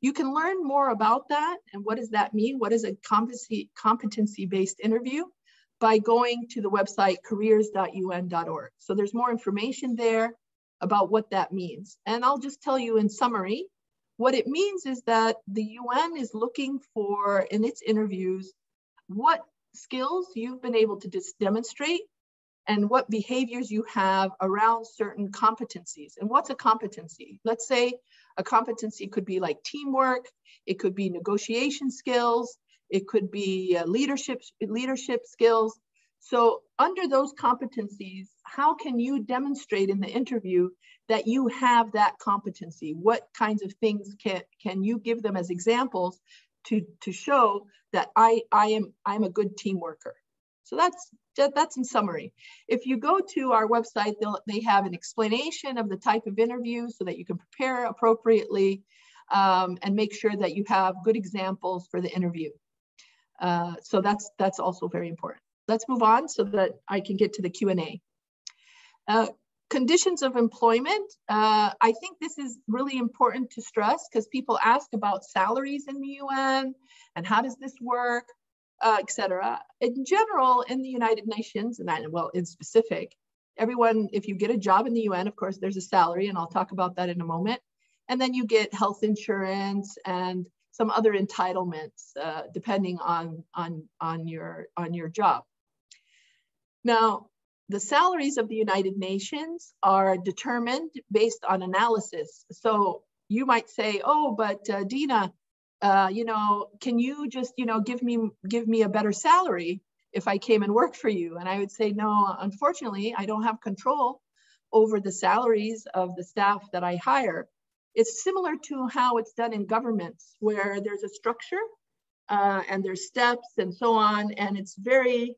You can learn more about that and what does that mean? What is a competency-based interview? By going to the website careers.un.org. So there's more information there about what that means. And I'll just tell you in summary, what it means is that the UN is looking for, in its interviews, what skills you've been able to demonstrate and what behaviors you have around certain competencies. And what's a competency? Let's say a competency could be like teamwork, it could be negotiation skills, it could be leadership skills. So under those competencies, how can you demonstrate in the interview that you have that competency? What kinds of things can you give them as examples to show that I'm a good team worker? So that's in summary. If you go to our website, they have an explanation of the type of interview so that you can prepare appropriately and make sure that you have good examples for the interview. So that's also very important. Let's move on so that I can get to the Q&A. Conditions of employment. I think this is really important to stress because people ask about salaries in the UN and how does this work, etc. In general, in the United Nations, and well, in specific, everyone, if you get a job in the UN, of course, there's a salary, and I'll talk about that in a moment. And then you get health insurance and some other entitlements depending on your job. Now, the salaries of the United Nations are determined based on analysis. So you might say, oh, but Dina, you know, can you just, you know, give me a better salary if I came and worked for you? And I would say, no, unfortunately, I don't have control over the salaries of the staff that I hire. It's similar to how it's done in governments, where there's a structure and there's steps and so on, and it's very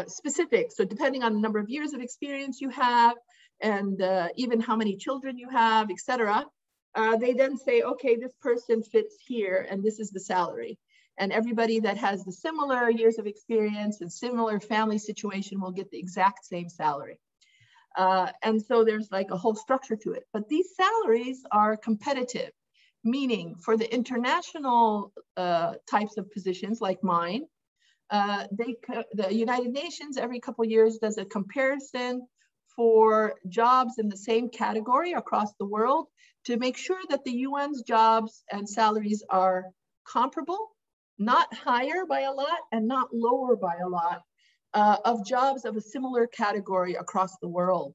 specific. So depending on the number of years of experience you have and even how many children you have, etc., they then say, okay, this person fits here and this is the salary. And everybody that has the similar years of experience and similar family situation will get the exact same salary. And so there's like a whole structure to it. But these salaries are competitive, meaning for the international types of positions like mine, the United Nations every couple of years does a comparison for jobs in the same category across the world to make sure that the UN's jobs and salaries are comparable, not higher by a lot and not lower by a lot of jobs of a similar category across the world.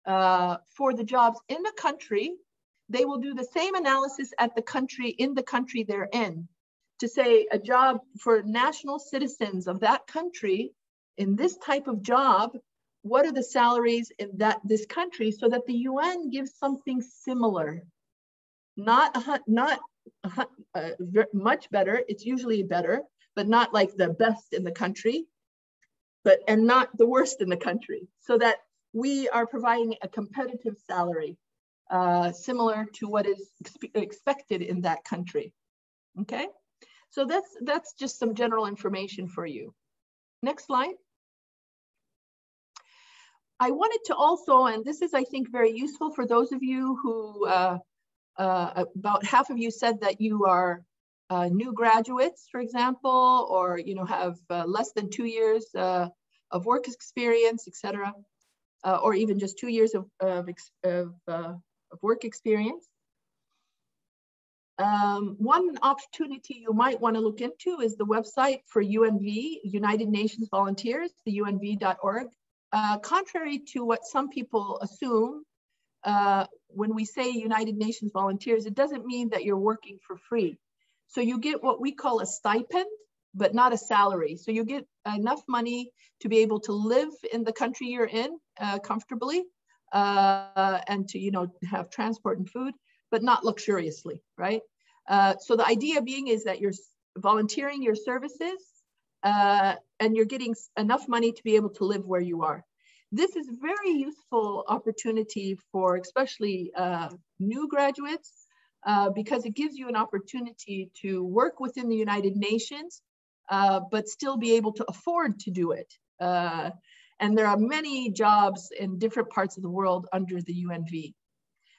For the jobs in the country, they will do the same analysis at the country in the country they're in to say a job for national citizens of that country in this type of job, what are the salaries in this country, so that the UN gives something similar, not much better. It's usually better, but not like the best in the country, and not the worst in the country, so that we are providing a competitive salary similar to what is expected in that country. Okay, so that's just some general information for you. Next slide. I wanted to also, and this is, I think, very useful for those of you who, about half of you said that you are new graduates, for example, or have less than 2 years of work experience, etc., or even just 2 years of work experience. One opportunity you might want to look into is the website for UNV, United Nations Volunteers, the unv.org. Contrary to what some people assume, when we say United Nations Volunteers, it doesn't mean that you're working for free. So you get what we call a stipend, but not a salary. So you get enough money to be able to live in the country you're in comfortably, and to have transport and food, but not luxuriously, right? So the idea being is that you're volunteering your services and you're getting enough money to be able to live where you are. This is a very useful opportunity for especially new graduates, because it gives you an opportunity to work within the United Nations, but still be able to afford to do it. And there are many jobs in different parts of the world under the UNV.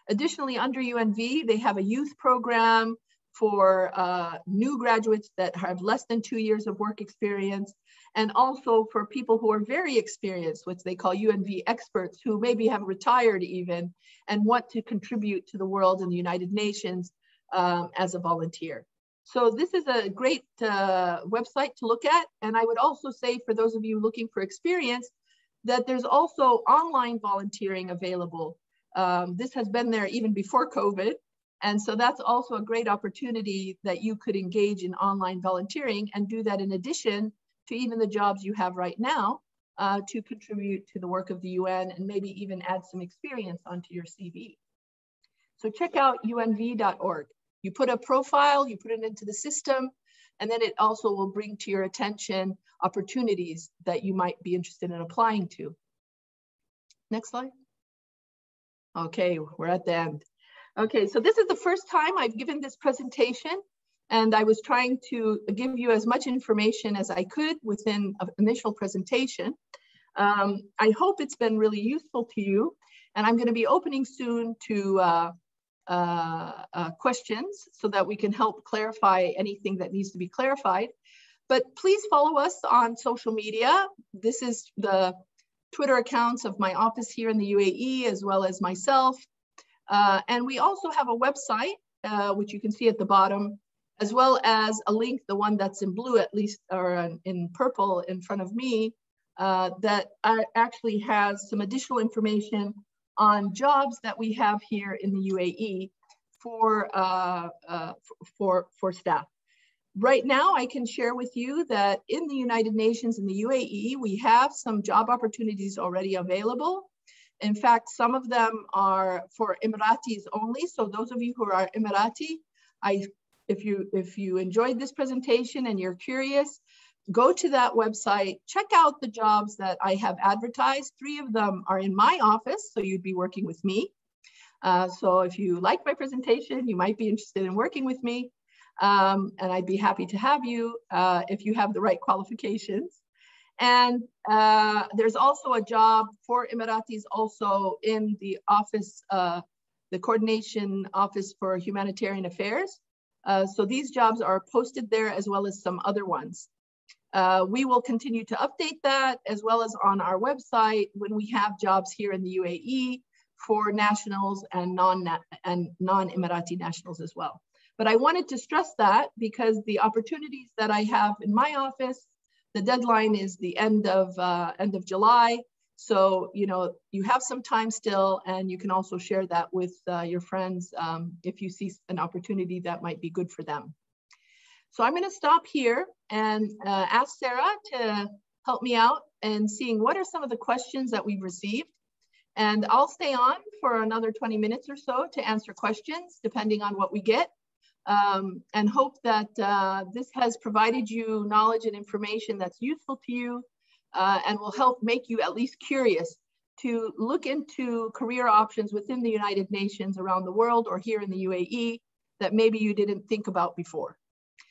Additionally, under UNV, they have a youth program for new graduates that have less than 2 years of work experience, and also for people who are very experienced, which they call UNV experts, who maybe have retired even and want to contribute to the world and the United Nations as a volunteer. So this is a great website to look at. And I would also say, for those of you looking for experience, that there's also online volunteering available. This has been there even before COVID. And so that's also a great opportunity that you could engage in online volunteering and do that in addition to even the jobs you have right now to contribute to the work of the UN and maybe even add some experience onto your CV. So check out unv.org. You put a profile, you put it into the system, and then it also will bring to your attention opportunities that you might be interested in applying to. Next slide. Okay, we're at the end. Okay, so this is the first time I've given this presentation, and I was trying to give you as much information as I could within an initial presentation. I hope it's been really useful to you, and I'm going to be opening soon to questions so that we can help clarify anything that needs to be clarified. But please follow us on social media. This is the Twitter accounts of my office here in the UAE, as well as myself. And we also have a website, which you can see at the bottom, as well as a link, the one that's in blue at least, or in purple in front of me, that actually has some additional information on jobs that we have here in the UAE for staff. Right now, I can share with you that in the United Nations in the UAE, we have some job opportunities already available. In fact, some of them are for Emiratis only. So those of you who are Emirati, if you enjoyed this presentation and you're curious, go to that website, check out the jobs that I have advertised. 3 of them are in my office, so you'd be working with me. So if you like my presentation, you might be interested in working with me. And I'd be happy to have you if you have the right qualifications. And there's also a job for Emiratis also in the office, the Coordination Office for Humanitarian Affairs. So these jobs are posted there as well as some other ones. We will continue to update that as well as on our website when we have jobs here in the UAE for nationals and non-Emirati nationals as well. But I wanted to stress that because the opportunities that I have in my office, the deadline is the end of July. So, you know, you have some time still, and you can also share that with your friends if you see an opportunity that might be good for them. So I'm going to stop here and ask Sarah to help me out in seeing what are some of the questions that we've received. And I'll stay on for another 20 minutes or so to answer questions, depending on what we get. And hope that this has provided you knowledge and information that's useful to you and will help make you at least curious to look into career options within the United Nations around the world or here in the UAE that maybe you didn't think about before.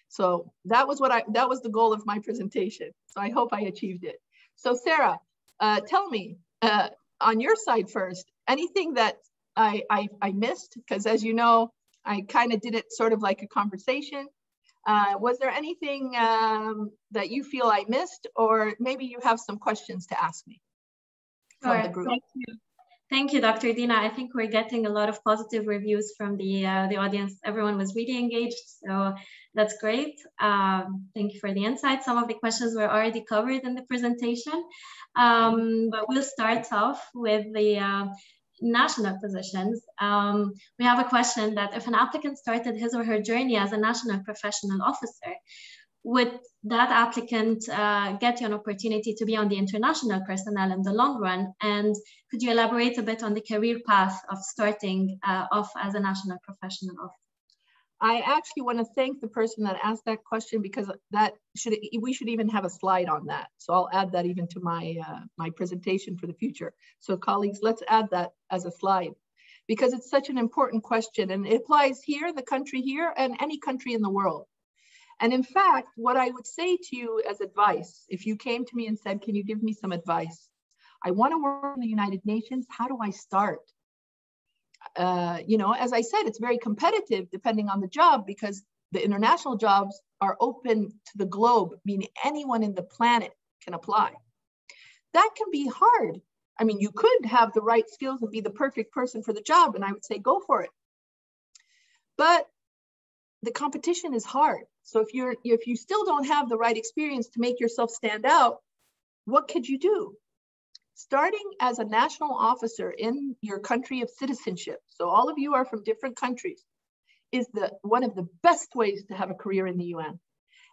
So that was the goal of my presentation. So I hope I achieved it. So Sarah, tell me on your side first, anything that I missed, because as you know, I kind of did it sort of like a conversation. Was there anything that you feel I missed, or maybe you have some questions to ask me from the group? Thank you. Thank you, Dr. Dina. I think we're getting a lot of positive reviews from the audience. Everyone was really engaged, so that's great. Thank you for the insight. Some of the questions were already covered in the presentation, but we'll start off with the national positions. We have a question that if an applicant started his or her journey as a national professional officer, would that applicant get you an opportunity to be on the international personnel in the long run? And could you elaborate a bit on the career path of starting off as a national professional officer? I actually want to thank the person that asked that question, because we should even have a slide on that. So I'll add that even to my my presentation for the future. So colleagues, let's add that as a slide, because it's such an important question, and it applies here, the country here, and any country in the world. And in fact, what I would say to you as advice, if you came to me and said, can you give me some advice? I want to work in the United Nations. How do I start? You know, as I said, it's very competitive depending on the job, because the international jobs are open to the globe, meaning anyone in the planet can apply. That can be hard. I mean, you could have the right skills and be the perfect person for the job, and I would say go for it. But the competition is hard. So if you still don't have the right experience to make yourself stand out, what could you do? Starting as a national officer in your country of citizenship, so all of you are from different countries, is one of the best ways to have a career in the UN.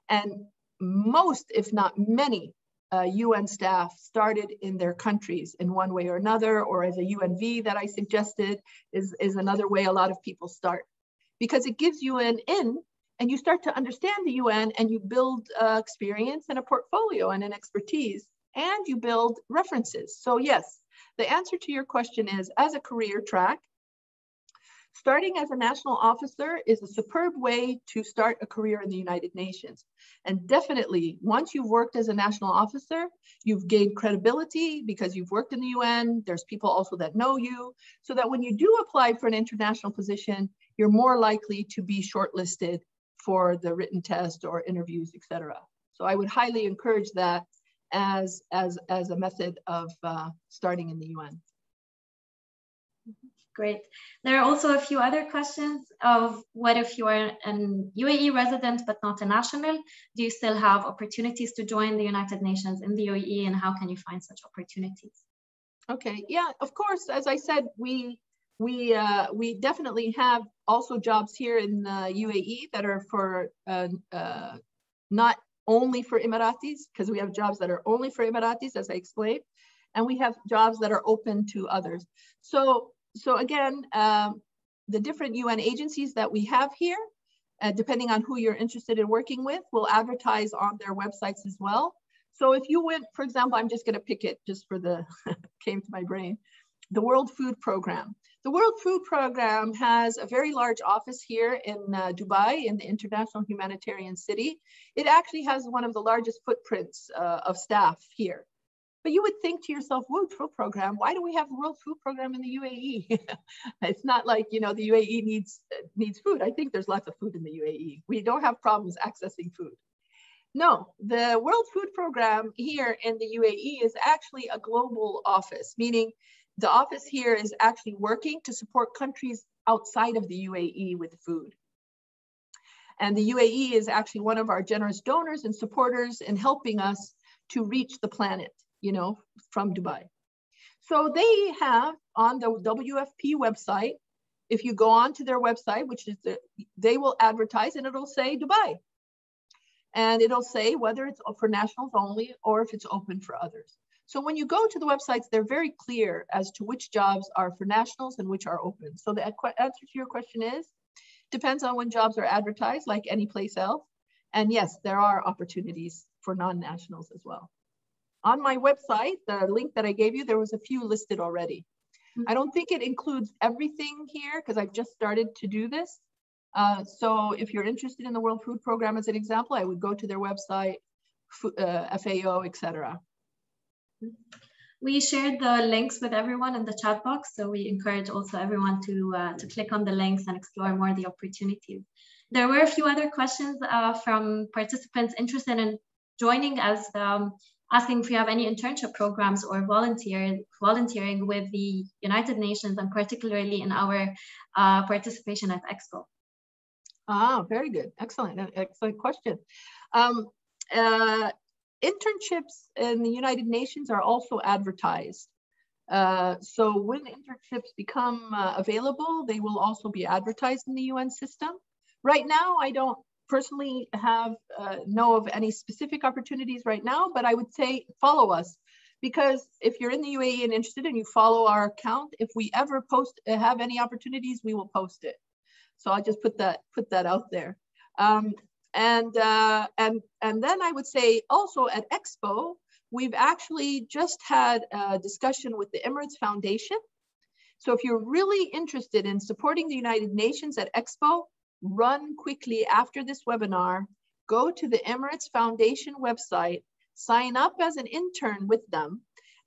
And most, if not many, UN staff started in their countries in one way or another, or as a UNV that I suggested is another way a lot of people start. Because it gives you an in, and you start to understand the UN, and you build experience and a portfolio and an expertise, and you build references. So yes, the answer to your question is, as a career track, starting as a national officer is a superb way to start a career in the United Nations. And definitely, once you've worked as a national officer, you've gained credibility because you've worked in the UN. There's people also that know you, so that when you do apply for an international position, you're more likely to be shortlisted for the written test or interviews, etc. So I would highly encourage that as a method of starting in the UN. Great. There are also a few other questions of what if you are an UAE resident but not a national? Do you still have opportunities to join the United Nations in the UAE, and how can you find such opportunities? Okay, yeah, of course, as I said, we definitely have also jobs here in the UAE that are for not only for Emiratis, because we have jobs that are only for Emiratis, as I explained, and we have jobs that are open to others. So again, the different UN agencies that we have here, depending on who you're interested in working with, will advertise on their websites as well. So if you went, for example, I'm just going to pick it just for the, came to my brain, the World Food Program. The World Food Program has a very large office here in Dubai, in the International Humanitarian City. It actually has one of the largest footprints of staff here. But you would think to yourself, World Food Program, why do we have the World Food Program in the UAE? It's not like, you know, the UAE needs food. I think there's lots of food in the UAE. We don't have problems accessing food. No, the World Food Program here in the UAE is actually a global office, meaning the office here is actually working to support countries outside of the UAE with food. And the UAE is actually one of our generous donors and supporters in helping us to reach the planet, you know, from Dubai. So they have on the WFP website, if you go on to their website, which is they will advertise and it'll say Dubai. And it'll say whether it's for nationals only or if it's open for others. So when you go to the websites, they're very clear as to which jobs are for nationals and which are open. So the answer to your question is, depends on when jobs are advertised, like any place else. And yes, there are opportunities for non-nationals as well. On my website, the link that I gave you, there was a few listed already. I don't think it includes everything here because I've just started to do this. So if you're interested in the World Food Program as an example, I would go to their website, FAO, etc. We shared the links with everyone in the chat box, so we encourage also everyone to click on the links and explore more the opportunities. There were a few other questions from participants interested in joining as asking if you have any internship programs or volunteering with the United Nations, and particularly in our participation at Expo. Ah, very good. Excellent. Excellent question. Internships in the United Nations are also advertised. So when internships become available, they will also be advertised in the UN system. Right now, I don't personally know of any specific opportunities right now, but I would say follow us, because if you're in the UAE and interested and you follow our account, if we ever have any opportunities, we will post it. So I'll just put that out there. And then I would say also at Expo, we've actually just had a discussion with the Emirates Foundation. So if you're really interested in supporting the United Nations at Expo, run quickly after this webinar, go to the Emirates Foundation website, sign up as an intern with them.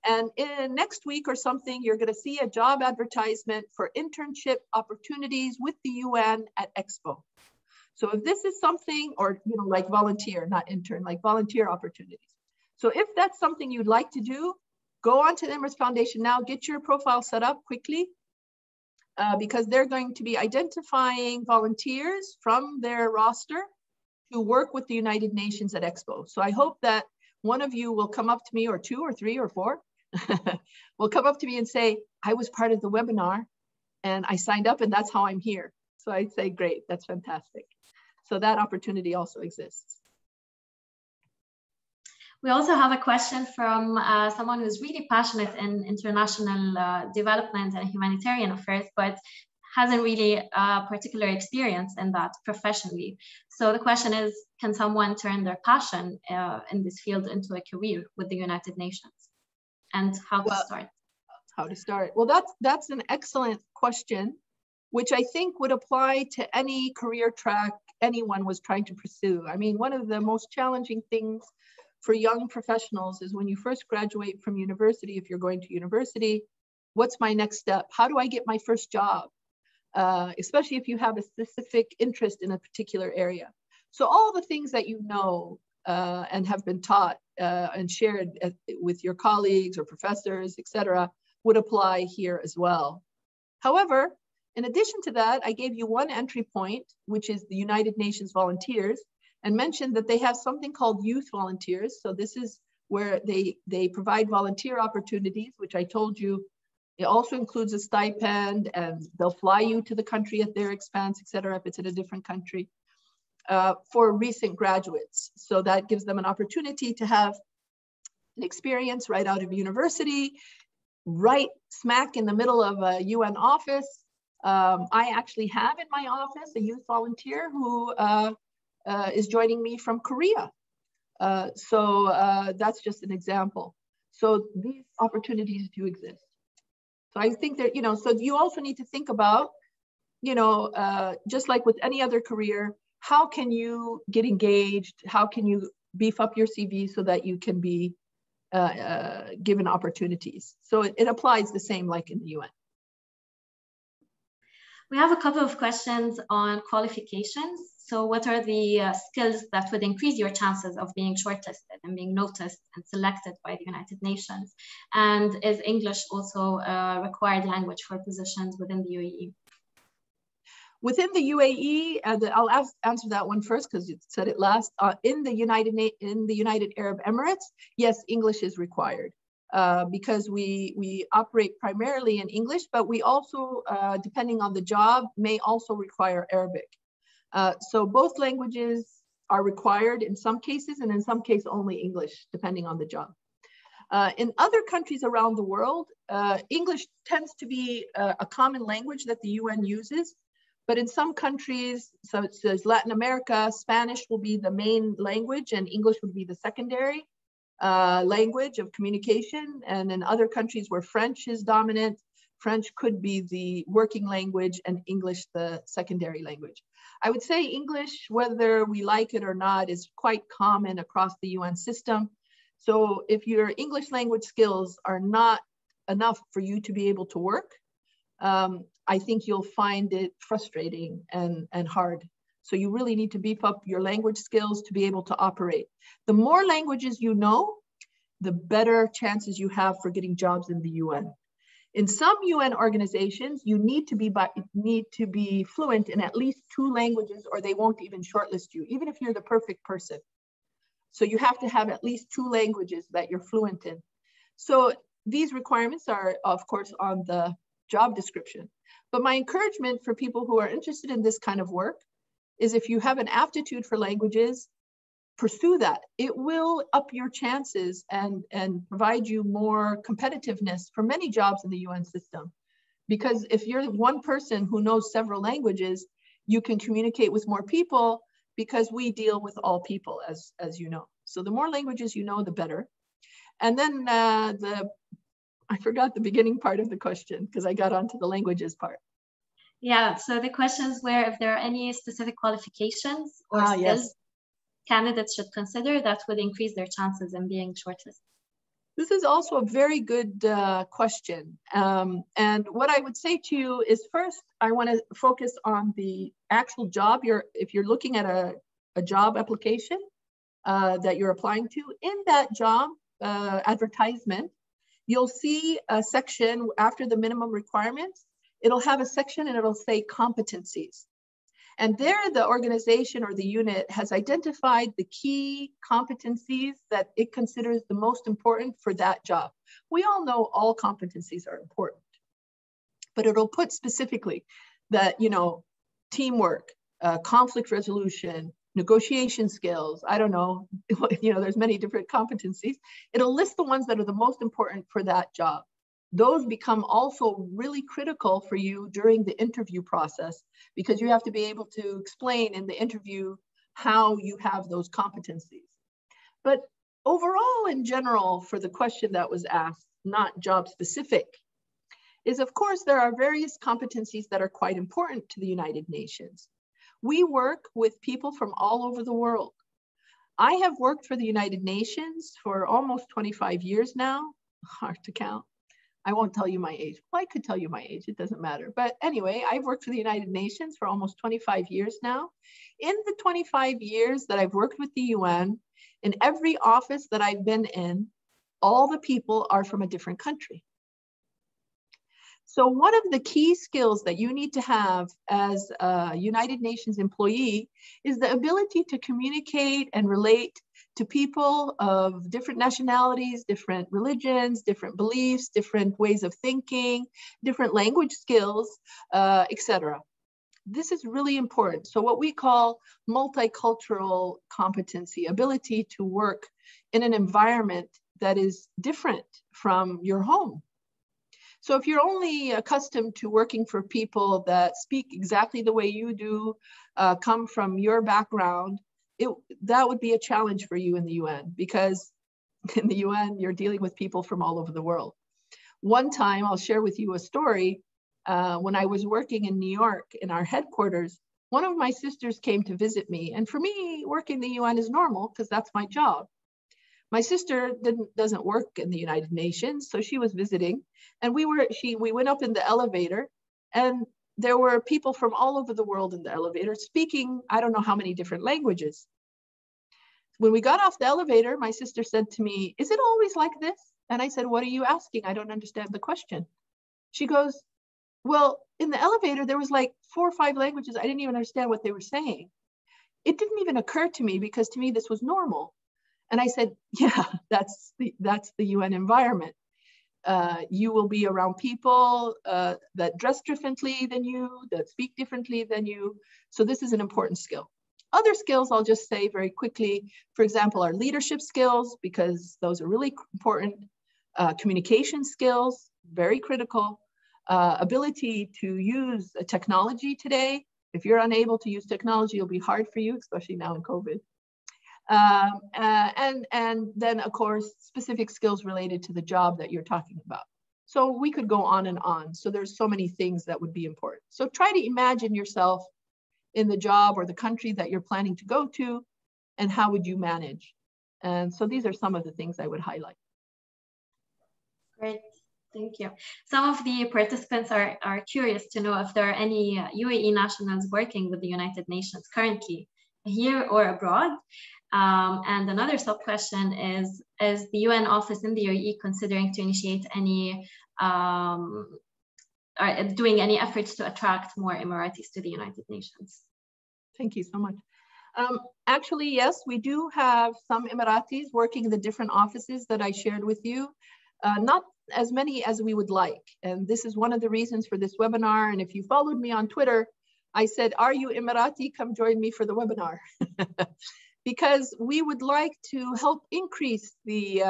And in next week or something, you're going to see a job advertisement for internship opportunities with the UN at Expo. So if this is something, or like volunteer, not intern, like volunteer opportunities. So if that's something you'd like to do, go on to the Emirates Foundation now, get your profile set up quickly, because they're going to be identifying volunteers from their roster to work with the United Nations at Expo. So I hope that one of you will come up to me, or two or three or four, will come up to me and say, I was part of the webinar and I signed up and that's how I'm here. So I'd say, great, that's fantastic. So that opportunity also exists. We also have a question from someone who's really passionate in international development and humanitarian affairs, but hasn't really particular experience in that professionally. So the question is, can someone turn their passion in this field into a career with the United Nations? And how to start? How to start? Well, that's an excellent question, which I think would apply to any career track anyone was trying to pursue. I mean, one of the most challenging things for young professionals is when you first graduate from university, if you're going to university, what's my next step? How do I get my first job? Especially if you have a specific interest in a particular area. So all the things that you know and have been taught and shared with your colleagues or professors, etc., would apply here as well. However, in addition to that, I gave you one entry point, which is the United Nations volunteers, and mentioned that they have something called youth volunteers. So this is where they provide volunteer opportunities, which I told you, it also includes a stipend, and they'll fly you to the country at their expense, et cetera, if it's in a different country, for recent graduates. So that gives them an opportunity to have an experience right out of university, right smack in the middle of a UN office. I actually have in my office a youth volunteer who is joining me from Korea. So that's just an example. So these opportunities do exist. So I think that, so you also need to think about, just like with any other career, how can you get engaged? How can you beef up your CV so that you can be given opportunities? So it applies the same like in the UN. We have a couple of questions on qualifications. So what are the skills that would increase your chances of being shortlisted and being noticed and selected by the United Nations? And is English also a required language for positions within the UAE? Within the UAE, and I'll answer that one first because you said it last. In the United Arab Emirates, yes, English is required because we operate primarily in English, but we also, depending on the job, may also require Arabic. So both languages are required in some cases, and in some cases only English, depending on the job. In other countries around the world, English tends to be a common language that the UN uses. But in some countries, such as Latin America, Spanish will be the main language and English would be the secondary language of communication. And in other countries where French is dominant, French could be the working language and English the secondary language. I would say English, whether we like it or not, is quite common across the UN system. So if your English language skills are not enough for you to be able to work, I think you'll find it frustrating and hard. So you really need to beef up your language skills to be able to operate. The more languages you know, the better chances you have for getting jobs in the UN. In some UN organizations, you need to be fluent in at least 2 languages or they won't even shortlist you, even if you're the perfect person. So you have to have at least 2 languages that you're fluent in. So these requirements are, of course, on the job description. But my encouragement for people who are interested in this kind of work is if you have an aptitude for languages, pursue that. It will up your chances and provide you more competitiveness for many jobs in the UN system. Because if you're one person who knows several languages, you can communicate with more people because we deal with all people, as you know. So the more languages you know, the better. And then I forgot the beginning part of the question because I got onto the languages part. Yeah, so the questions were if there are any specific qualifications or skills candidates should consider that would increase their chances in being shortlisted. This is also a very good question. And what I would say to you is first, I want to focus on the actual job. If you're looking at a job application that you're applying to, in that job advertisement, you'll see a section after the minimum requirements. It'll have a section and it'll say competencies. And there the organization or the unit has identified the key competencies that it considers the most important for that job. We all know all competencies are important, but it'll put specifically that, teamwork, conflict resolution, negotiation skills, I don't know, there's many different competencies. It'll list the ones that are the most important for that job. Those become also really critical for you during the interview process because you have to be able to explain in the interview how you have those competencies. But overall, in general, for the question that was asked, not job specific, is of course there are various competencies that are quite important to the United Nations. We work with people from all over the world. I have worked for the United Nations for almost 25 years now, hard to count. I won't tell you my age. Well, I could tell you my age, it doesn't matter. But anyway, I've worked for the United Nations for almost 25 years now. In the 25 years that I've worked with the UN, in every office that I've been in, all the people are from a different country. So one of the key skills that you need to have as a United Nations employee is the ability to communicate and relate to people of different nationalities, different religions, different beliefs, different ways of thinking, different language skills, etc. This is really important. So what we call multicultural competency, ability to work in an environment that is different from your home. So if you're only accustomed to working for people that speak exactly the way you do, come from your background, that would be a challenge for you in the UN, because in the UN, you're dealing with people from all over the world. One time, I'll share with you a story. When I was working in New York in our headquarters, one of my sisters came to visit me. And for me, working in the UN is normal because that's my job. My sister doesn't work in the United Nations, so she was visiting. And we went up in the elevator, and there were people from all over the world in the elevator speaking, I don't know how many different languages. When we got off the elevator, my sister said to me, "Is it always like this?" And I said, "What are you asking? I don't understand the question." She goes, "Well, in the elevator, there was like 4 or 5 languages. I didn't even understand what they were saying. It didn't even occur to me because to me, this was normal." And I said, "Yeah, that's the UN environment. You will be around people that dress differently than you, that speak differently than you. So this is an important skill." Other skills I'll just say very quickly, for example, are leadership skills, because those are really important. Communication skills, very critical. Ability to use technology today. If you're unable to use technology, it'll be hard for you, especially now in COVID. And then, of course, specific skills related to the job that you're talking about. So we could go on and on. So there's so many things that would be important. So try to imagine yourself in the job or the country that you're planning to go to, and how would you manage? And so these are some of the things I would highlight. Great, thank you. Some of the participants are curious to know if there are any UAE nationals working with the United Nations currently, here or abroad. And another sub-question is the UN office in the UAE considering to initiate any, doing any efforts to attract more Emiratis to the United Nations? Thank you so much. Actually, yes, we do have some Emiratis working in the different offices that I shared with you. Not as many as we would like. And this is one of the reasons for this webinar. And if you followed me on Twitter, I said, "Are you Emirati? Come join me for the webinar." Because we would like to help increase the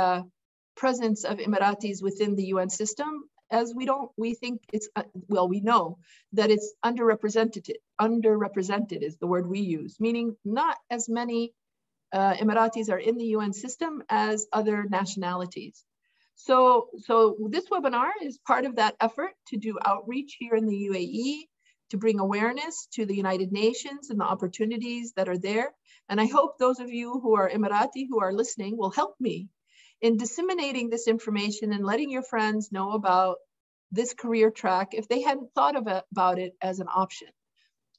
presence of Emiratis within the UN system, as we think it's, well, we know that it's underrepresented. Underrepresented is the word we use, meaning not as many Emiratis are in the UN system as other nationalities. So this webinar is part of that effort to do outreach here in the UAE, to bring awareness to the United Nations and the opportunities that are there. And I hope those of you who are Emirati who are listening will help me in disseminating this information and letting your friends know about this career track if they hadn't thought about it as an option.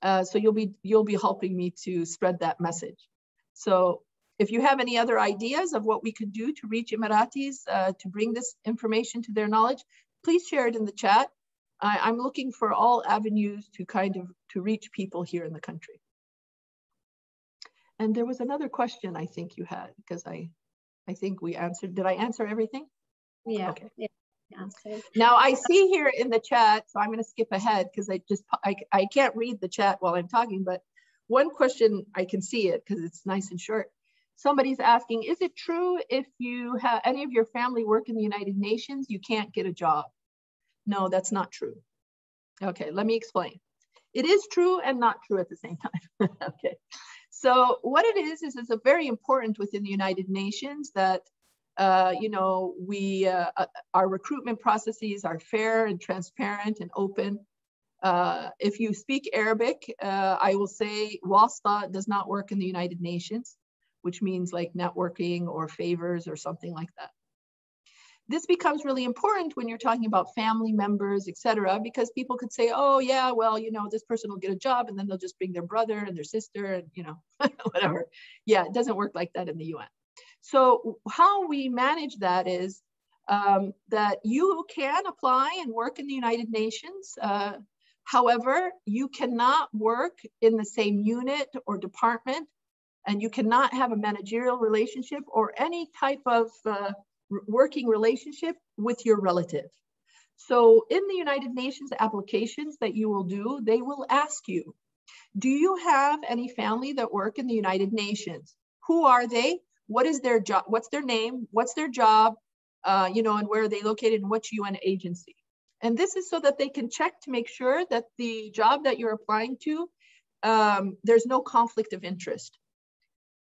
So you'll be helping me to spread that message. So if you have any other ideas of what we could do to reach Emiratis to bring this information to their knowledge, please share it in the chat. I'm looking for all avenues to reach people here in the country. And there was another question I think you had, because I think we answered. Did I answer everything? Yeah. Okay. Yeah. Now I see here in the chat, so I'm going to skip ahead because I can't read the chat while I'm talking, but one question I can see it because it's nice and short. Somebody's asking, is it true if you have any of your family work in the United Nations, you can't get a job? No, that's not true. Okay, let me explain. It is true and not true at the same time. Okay, so what it is it's a very important within the United Nations that our recruitment processes are fair and transparent and open. If you speak Arabic, I will say WASTA does not work in the United Nations, which means like networking or favors or something like that. This becomes really important when you're talking about family members, etc., because people could say, "Oh yeah, well, this person will get a job and then they'll just bring their brother and their sister and whatever." Yeah, it doesn't work like that in the UN. So how we manage that is that you can apply and work in the United Nations. However, you cannot work in the same unit or department, and you cannot have a managerial relationship or any type of working relationship with your relative. So in the United Nations applications that you will do, they will ask you, do you have any family that work in the United Nations? Who are they? What is their job? What's their name? What's their job? You know, and where are they located and which UN agency? And this is so that they can check to make sure that the job that you're applying to, there's no conflict of interest.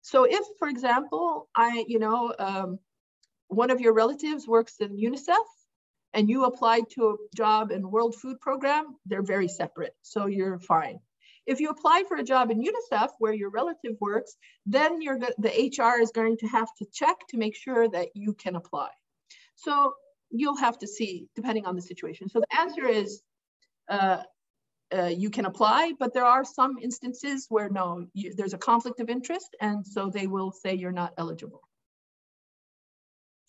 So if, for example, one of your relatives works in UNICEF and you applied to a job in World Food Program, they're very separate, so you're fine. If you apply for a job in UNICEF where your relative works, then the HR is going to have to check to make sure that you can apply. So you'll have to see, depending on the situation. So the answer is you can apply, but there are some instances where no, there's a conflict of interest, and so they will say you're not eligible.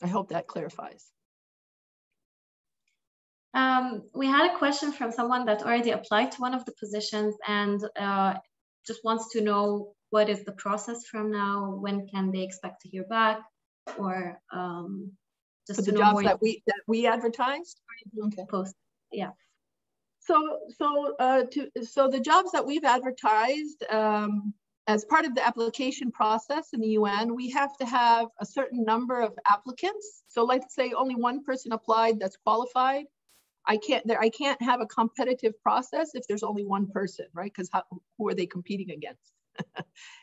I hope that clarifies. We had a question from someone that already applied to one of the positions and just wants to know what is the process from now, when can they expect to hear back, or just for the jobs that we advertised? Okay. Post. Yeah. So the jobs that we've advertised, as part of the application process in the UN, we have to have a certain number of applicants. So let's say only one person applied that's qualified. I can't have a competitive process if there's only one person, right? Because who are they competing against?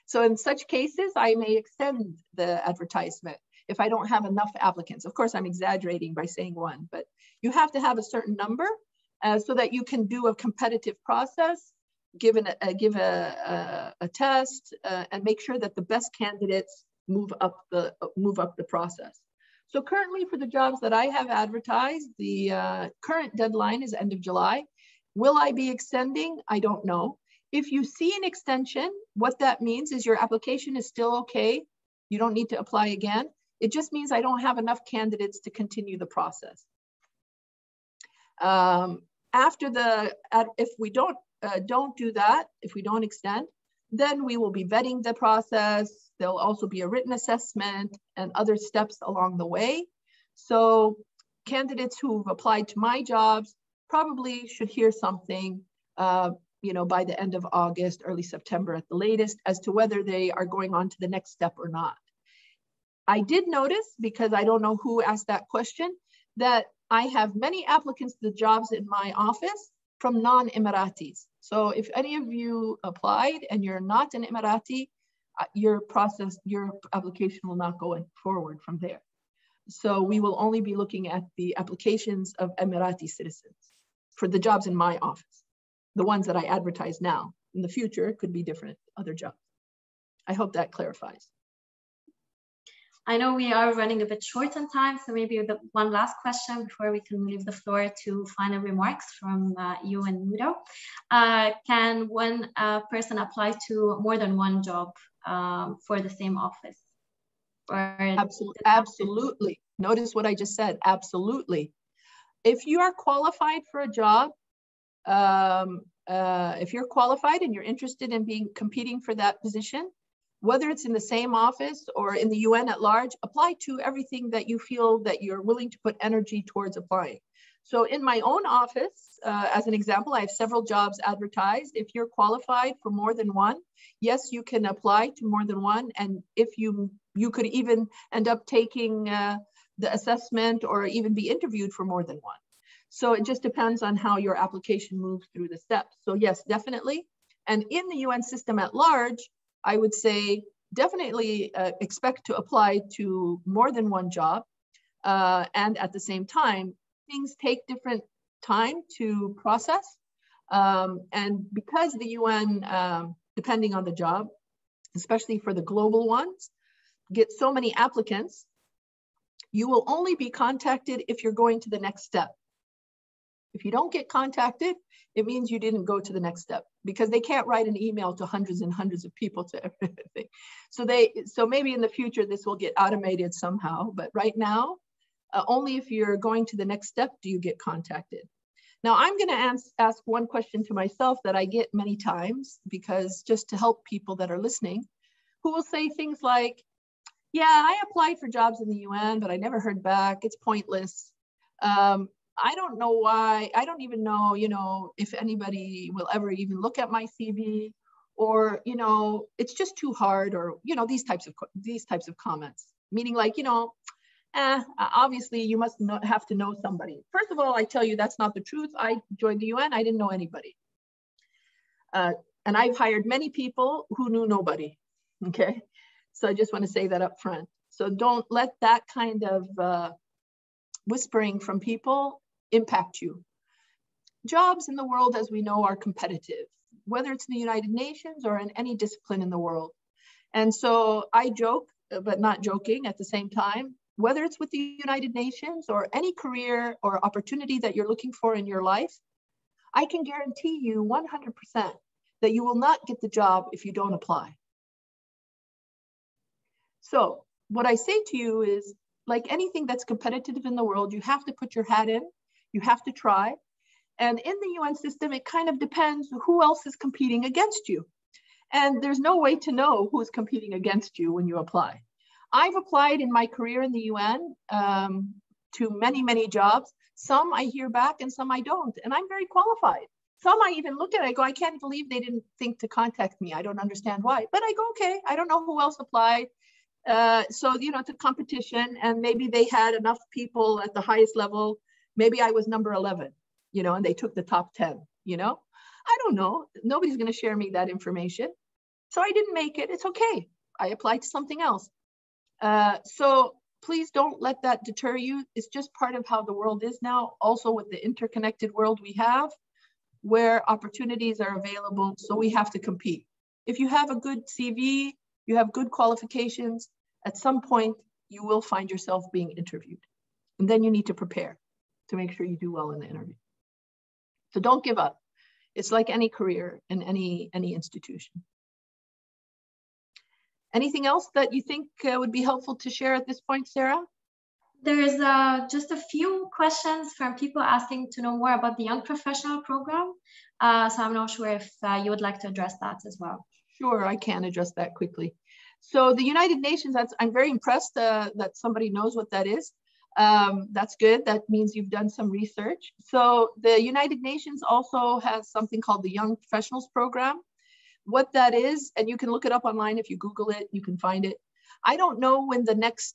So in such cases, I may extend the advertisement if I don't have enough applicants. Of course, I'm exaggerating by saying one, but you have to have a certain number so that you can do a competitive process, give a test, and make sure that the best candidates move up the process. So currently for the jobs that I have advertised, the current deadline is end of July. Will I be extending? I don't know. If you see an extension, what that means is your application is still okay. You don't need to apply again. It just means I don't have enough candidates to continue the process. If we don't do that, if we don't extend, then we will be vetting the process. There'll also be a written assessment and other steps along the way. So candidates who've applied to my jobs probably should hear something by the end of August, early September at the latest, as to whether they are going on to the next step or not. I did notice, because I don't know who asked that question, that I have many applicants to the jobs in my office from non-Emiratis. So if any of you applied and you're not an Emirati, your application will not go forward from there. So we will only be looking at the applications of Emirati citizens for the jobs in my office, the ones that I advertise now. In the future, it could be different, other jobs. I hope that clarifies. I know we are running a bit short on time, so maybe one last question before we can leave the floor to final remarks from you and Nudo. Can one person apply to more than one job for the same office? Absolutely. Notice what I just said, absolutely. If you are qualified for a job, if you're qualified and you're interested in competing for that position, whether it's in the same office or in the UN at large, apply to everything that you feel that you're willing to put energy towards applying. So in my own office, as an example, I have several jobs advertised. If you're qualified for more than one, yes, you can apply to more than one. And if you could even end up taking the assessment or even be interviewed for more than one. So it just depends on how your application moves through the steps. So yes, definitely. And in the UN system at large, I would say definitely expect to apply to more than one job. And at the same time, things take different time to process. And because the UN, depending on the job, especially for the global ones, get so many applicants, you will only be contacted if you're going to the next step. If you don't get contacted, it means you didn't go to the next step, because they can't write an email to hundreds and hundreds of people to everything. So maybe in the future, this will get automated somehow. But right now, Only if you're going to the next step do you get contacted. Now, I'm going to ask one question to myself that I get many times, because just to help people that are listening, who will say things like, yeah, I applied for jobs in the UN, but I never heard back. It's pointless. I don't know why. I don't even know, if anybody will ever even look at my CV, or, it's just too hard, or, these types of comments, meaning like, obviously you must have to know somebody. First of all, I tell you, that's not the truth. I joined the UN, I didn't know anybody. And I've hired many people who knew nobody, okay? So I just want to say that up front. So don't let that kind of whispering from people impact you. Jobs in the world, as we know, are competitive, whether it's in the United Nations or in any discipline in the world. And so I joke, but not joking at the same time, whether it's with the United Nations or any career or opportunity that you're looking for in your life, I can guarantee you 100% that you will not get the job if you don't apply. So what I say to you is, like anything that's competitive in the world, you have to put your hat in, you have to try. And in the UN system, it kind of depends who else is competing against you. And there's no way to know who's competing against you when you apply. I've applied in my career in the UN to many, many jobs. Some I hear back and some I don't, and I'm very qualified. Some I even look at, I go, I can't believe they didn't think to contact me. I don't understand why, but I go, okay, I don't know who else applied. So, it's a competition, and maybe they had enough people at the highest level. Maybe I was number 11, and they took the top 10, I don't know. Nobody's going to share me that information. So I didn't make it. It's okay. I applied to something else. So please don't let that deter you. It's just part of how the world is now, also with the interconnected world we have, where opportunities are available. So we have to compete. If you have a good CV, you have good qualifications, at some point you will find yourself being interviewed. And then you need to prepare to make sure you do well in the interview. So don't give up. It's like any career in any institution. Anything else that you think would be helpful to share at this point, Sarah? There is just a few questions from people asking to know more about the Young Professional Program. So I'm not sure if you would like to address that as well. Sure, I can address that quickly. So the United Nations, I'm very impressed that somebody knows what that is. That's good. That means you've done some research. So the United Nations also has something called the Young Professionals Program. What that is, and you can look it up online if you Google it, you can find it. I don't know when the next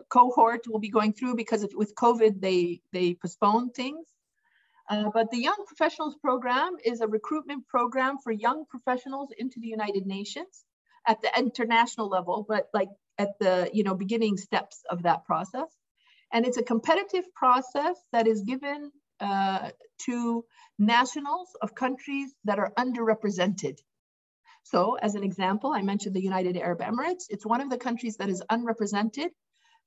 cohort will be going through, because with COVID, they postponed things. But the Young Professionals Program is a recruitment program for young professionals into the United Nations at the international level, but like at the beginning steps of that process. And it's a competitive process that is given to nationals of countries that are underrepresented. So as an example, I mentioned the United Arab Emirates. It's one of the countries that is unrepresented,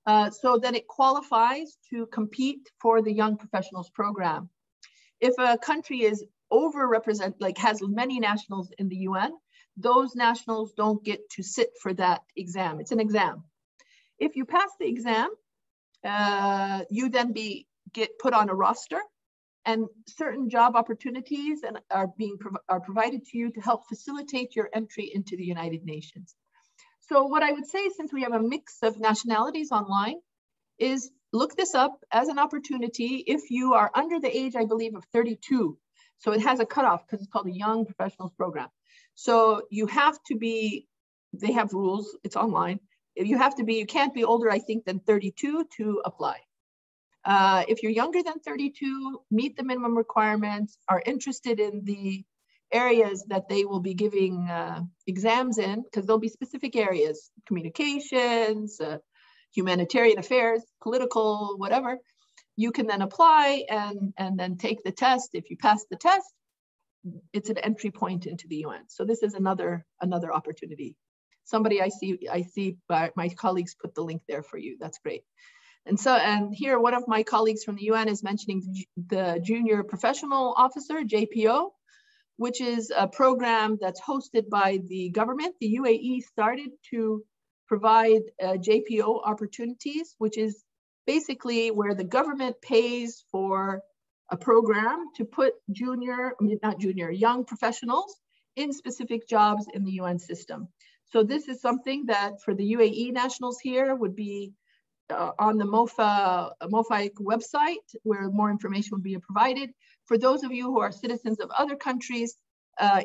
so that it qualifies to compete for the Young Professionals Program. If a country is overrepresented, like has many nationals in the UN, those nationals don't get to sit for that exam. It's an exam. If you pass the exam, you then get put on a roster, and certain job opportunities are provided to you to help facilitate your entry into the United Nations. So what I would say, since we have a mix of nationalities online, is look this up as an opportunity if you are under the age, I believe, of 32. So it has a cutoff because it's called a Young Professionals Program. So you have to be, they have rules, it's online. You can't be older, I think, than 32 to apply. If you're younger than 32, meet the minimum requirements, are interested in the areas that they will be giving exams in, because there'll be specific areas, communications, humanitarian affairs, political, whatever, you can then apply and then take the test. If you pass the test, it's an entry point into the UN. So this is another opportunity. Somebody I see my colleagues put the link there for you. That's great. And here, one of my colleagues from the UN is mentioning the Junior Professional Officer, JPO, which is a program that's hosted by the government. The UAE started to provide JPO opportunities, which is basically where the government pays for a program to put young professionals in specific jobs in the UN system. So this is something that for the UAE nationals here would be on the MOFAIC website, where more information will be provided. For those of you who are citizens of other countries,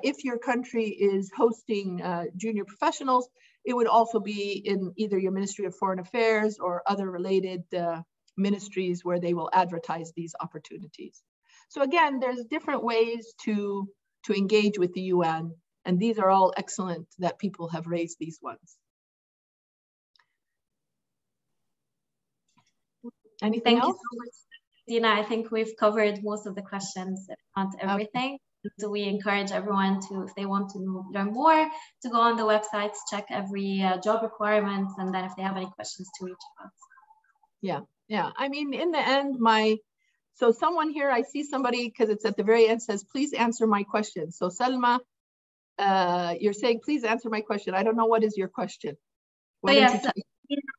if your country is hosting junior professionals, it would also be in either your Ministry of Foreign Affairs or other related ministries where they will advertise these opportunities. So again, there's different ways to engage with the UN, and these are all excellent that people have raised these ones. Anything else? Thank you so much, Dina. I think we've covered most of the questions, if not everything. Okay. So we encourage everyone to, if they want to learn more, to go on the websites, check every job requirements, and then if they have any questions, to reach out. Yeah. I mean, in the end, so someone here, I see somebody, because it's at the very end, says, please answer my question. So Salma, you're saying, please answer my question. I don't know, what is your question? We have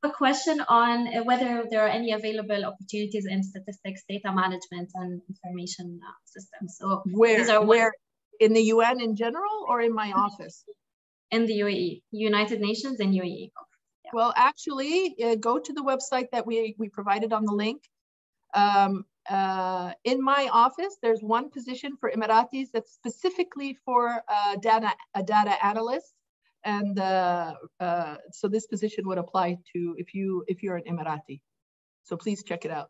a question on whether there are any available opportunities in statistics, data management, and information systems. So where in the UN in general, or in my office? In the UAE, United Nations and UAE. Yeah. Well, actually, go to the website that we provided on the link. In my office, there's one position for Emiratis that's specifically for a data analyst. And so this position would apply to if you're an Emirati. So please check it out.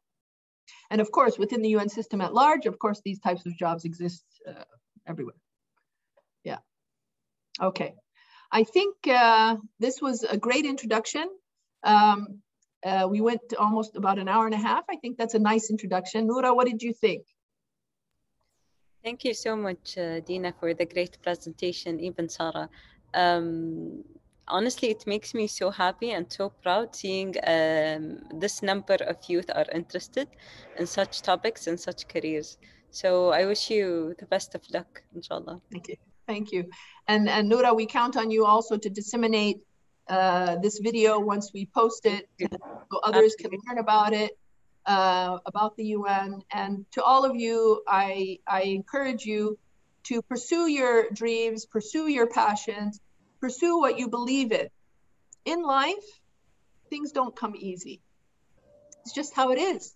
And of course, within the UN system at large, of course, these types of jobs exist everywhere. Yeah. Okay. I think this was a great introduction. We went almost about an hour and a half. I think that's a nice introduction. Noura, what did you think? Thank you so much, Dina, for the great presentation, even Sarah. Honestly, it makes me so happy and so proud seeing this number of youth are interested in such topics and such careers. So I wish you the best of luck, inshallah. Thank you. And Noura, we count on you also to disseminate this video once we post it, so others can learn about it, about the UN. And to all of you, I encourage you to pursue your dreams, pursue your passions, pursue what you believe in. In life, things don't come easy. It's just how it is.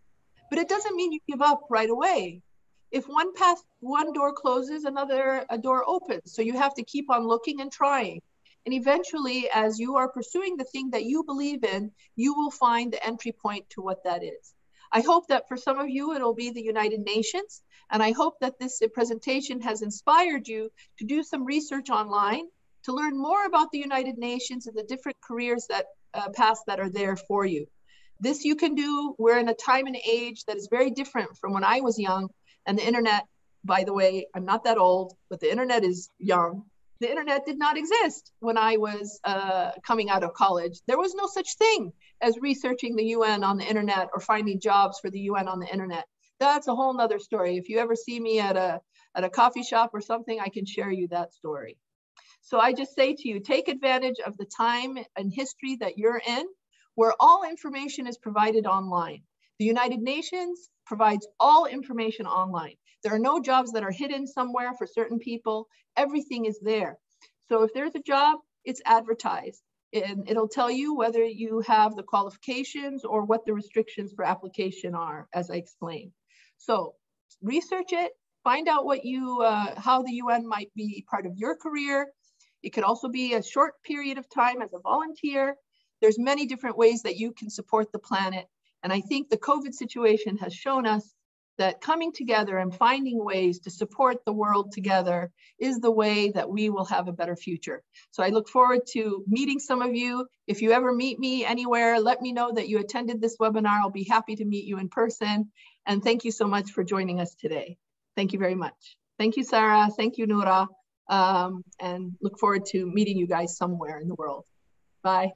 But it doesn't mean you give up right away. If one door closes, a door opens. So you have to keep on looking and trying. And eventually, as you are pursuing the thing that you believe in, you will find the entry point to what that is. I hope that for some of you, it'll be the United Nations. And I hope that this presentation has inspired you to do some research online, to learn more about the United Nations and the different careers that that are there for you. This you can do. We're in a time and age that is very different from when I was young. And the internet, by the way, I'm not that old, but the internet is young. The internet did not exist when I was coming out of college. There was no such thing as researching the UN on the internet or finding jobs for the UN on the internet. That's a whole nother story. If you ever see me at a coffee shop or something, I can share you that story. So I just say to you, take advantage of the time and history that you're in, where all information is provided online. The United Nations provides all information online. There are no jobs that are hidden somewhere for certain people. Everything is there. So if there's a job, it's advertised. And it'll tell you whether you have the qualifications or what the restrictions for application are, as I explained. So research it, find out what how the UN might be part of your career. It could also be a short period of time as a volunteer. There's many different ways that you can support the planet. And I think the COVID situation has shown us that coming together and finding ways to support the world together is the way that we will have a better future. So I look forward to meeting some of you. If you ever meet me anywhere, let me know that you attended this webinar. I'll be happy to meet you in person. And thank you so much for joining us today. Thank you very much. Thank you, Sarah. Thank you, Noura. And look forward to meeting you guys somewhere in the world. Bye.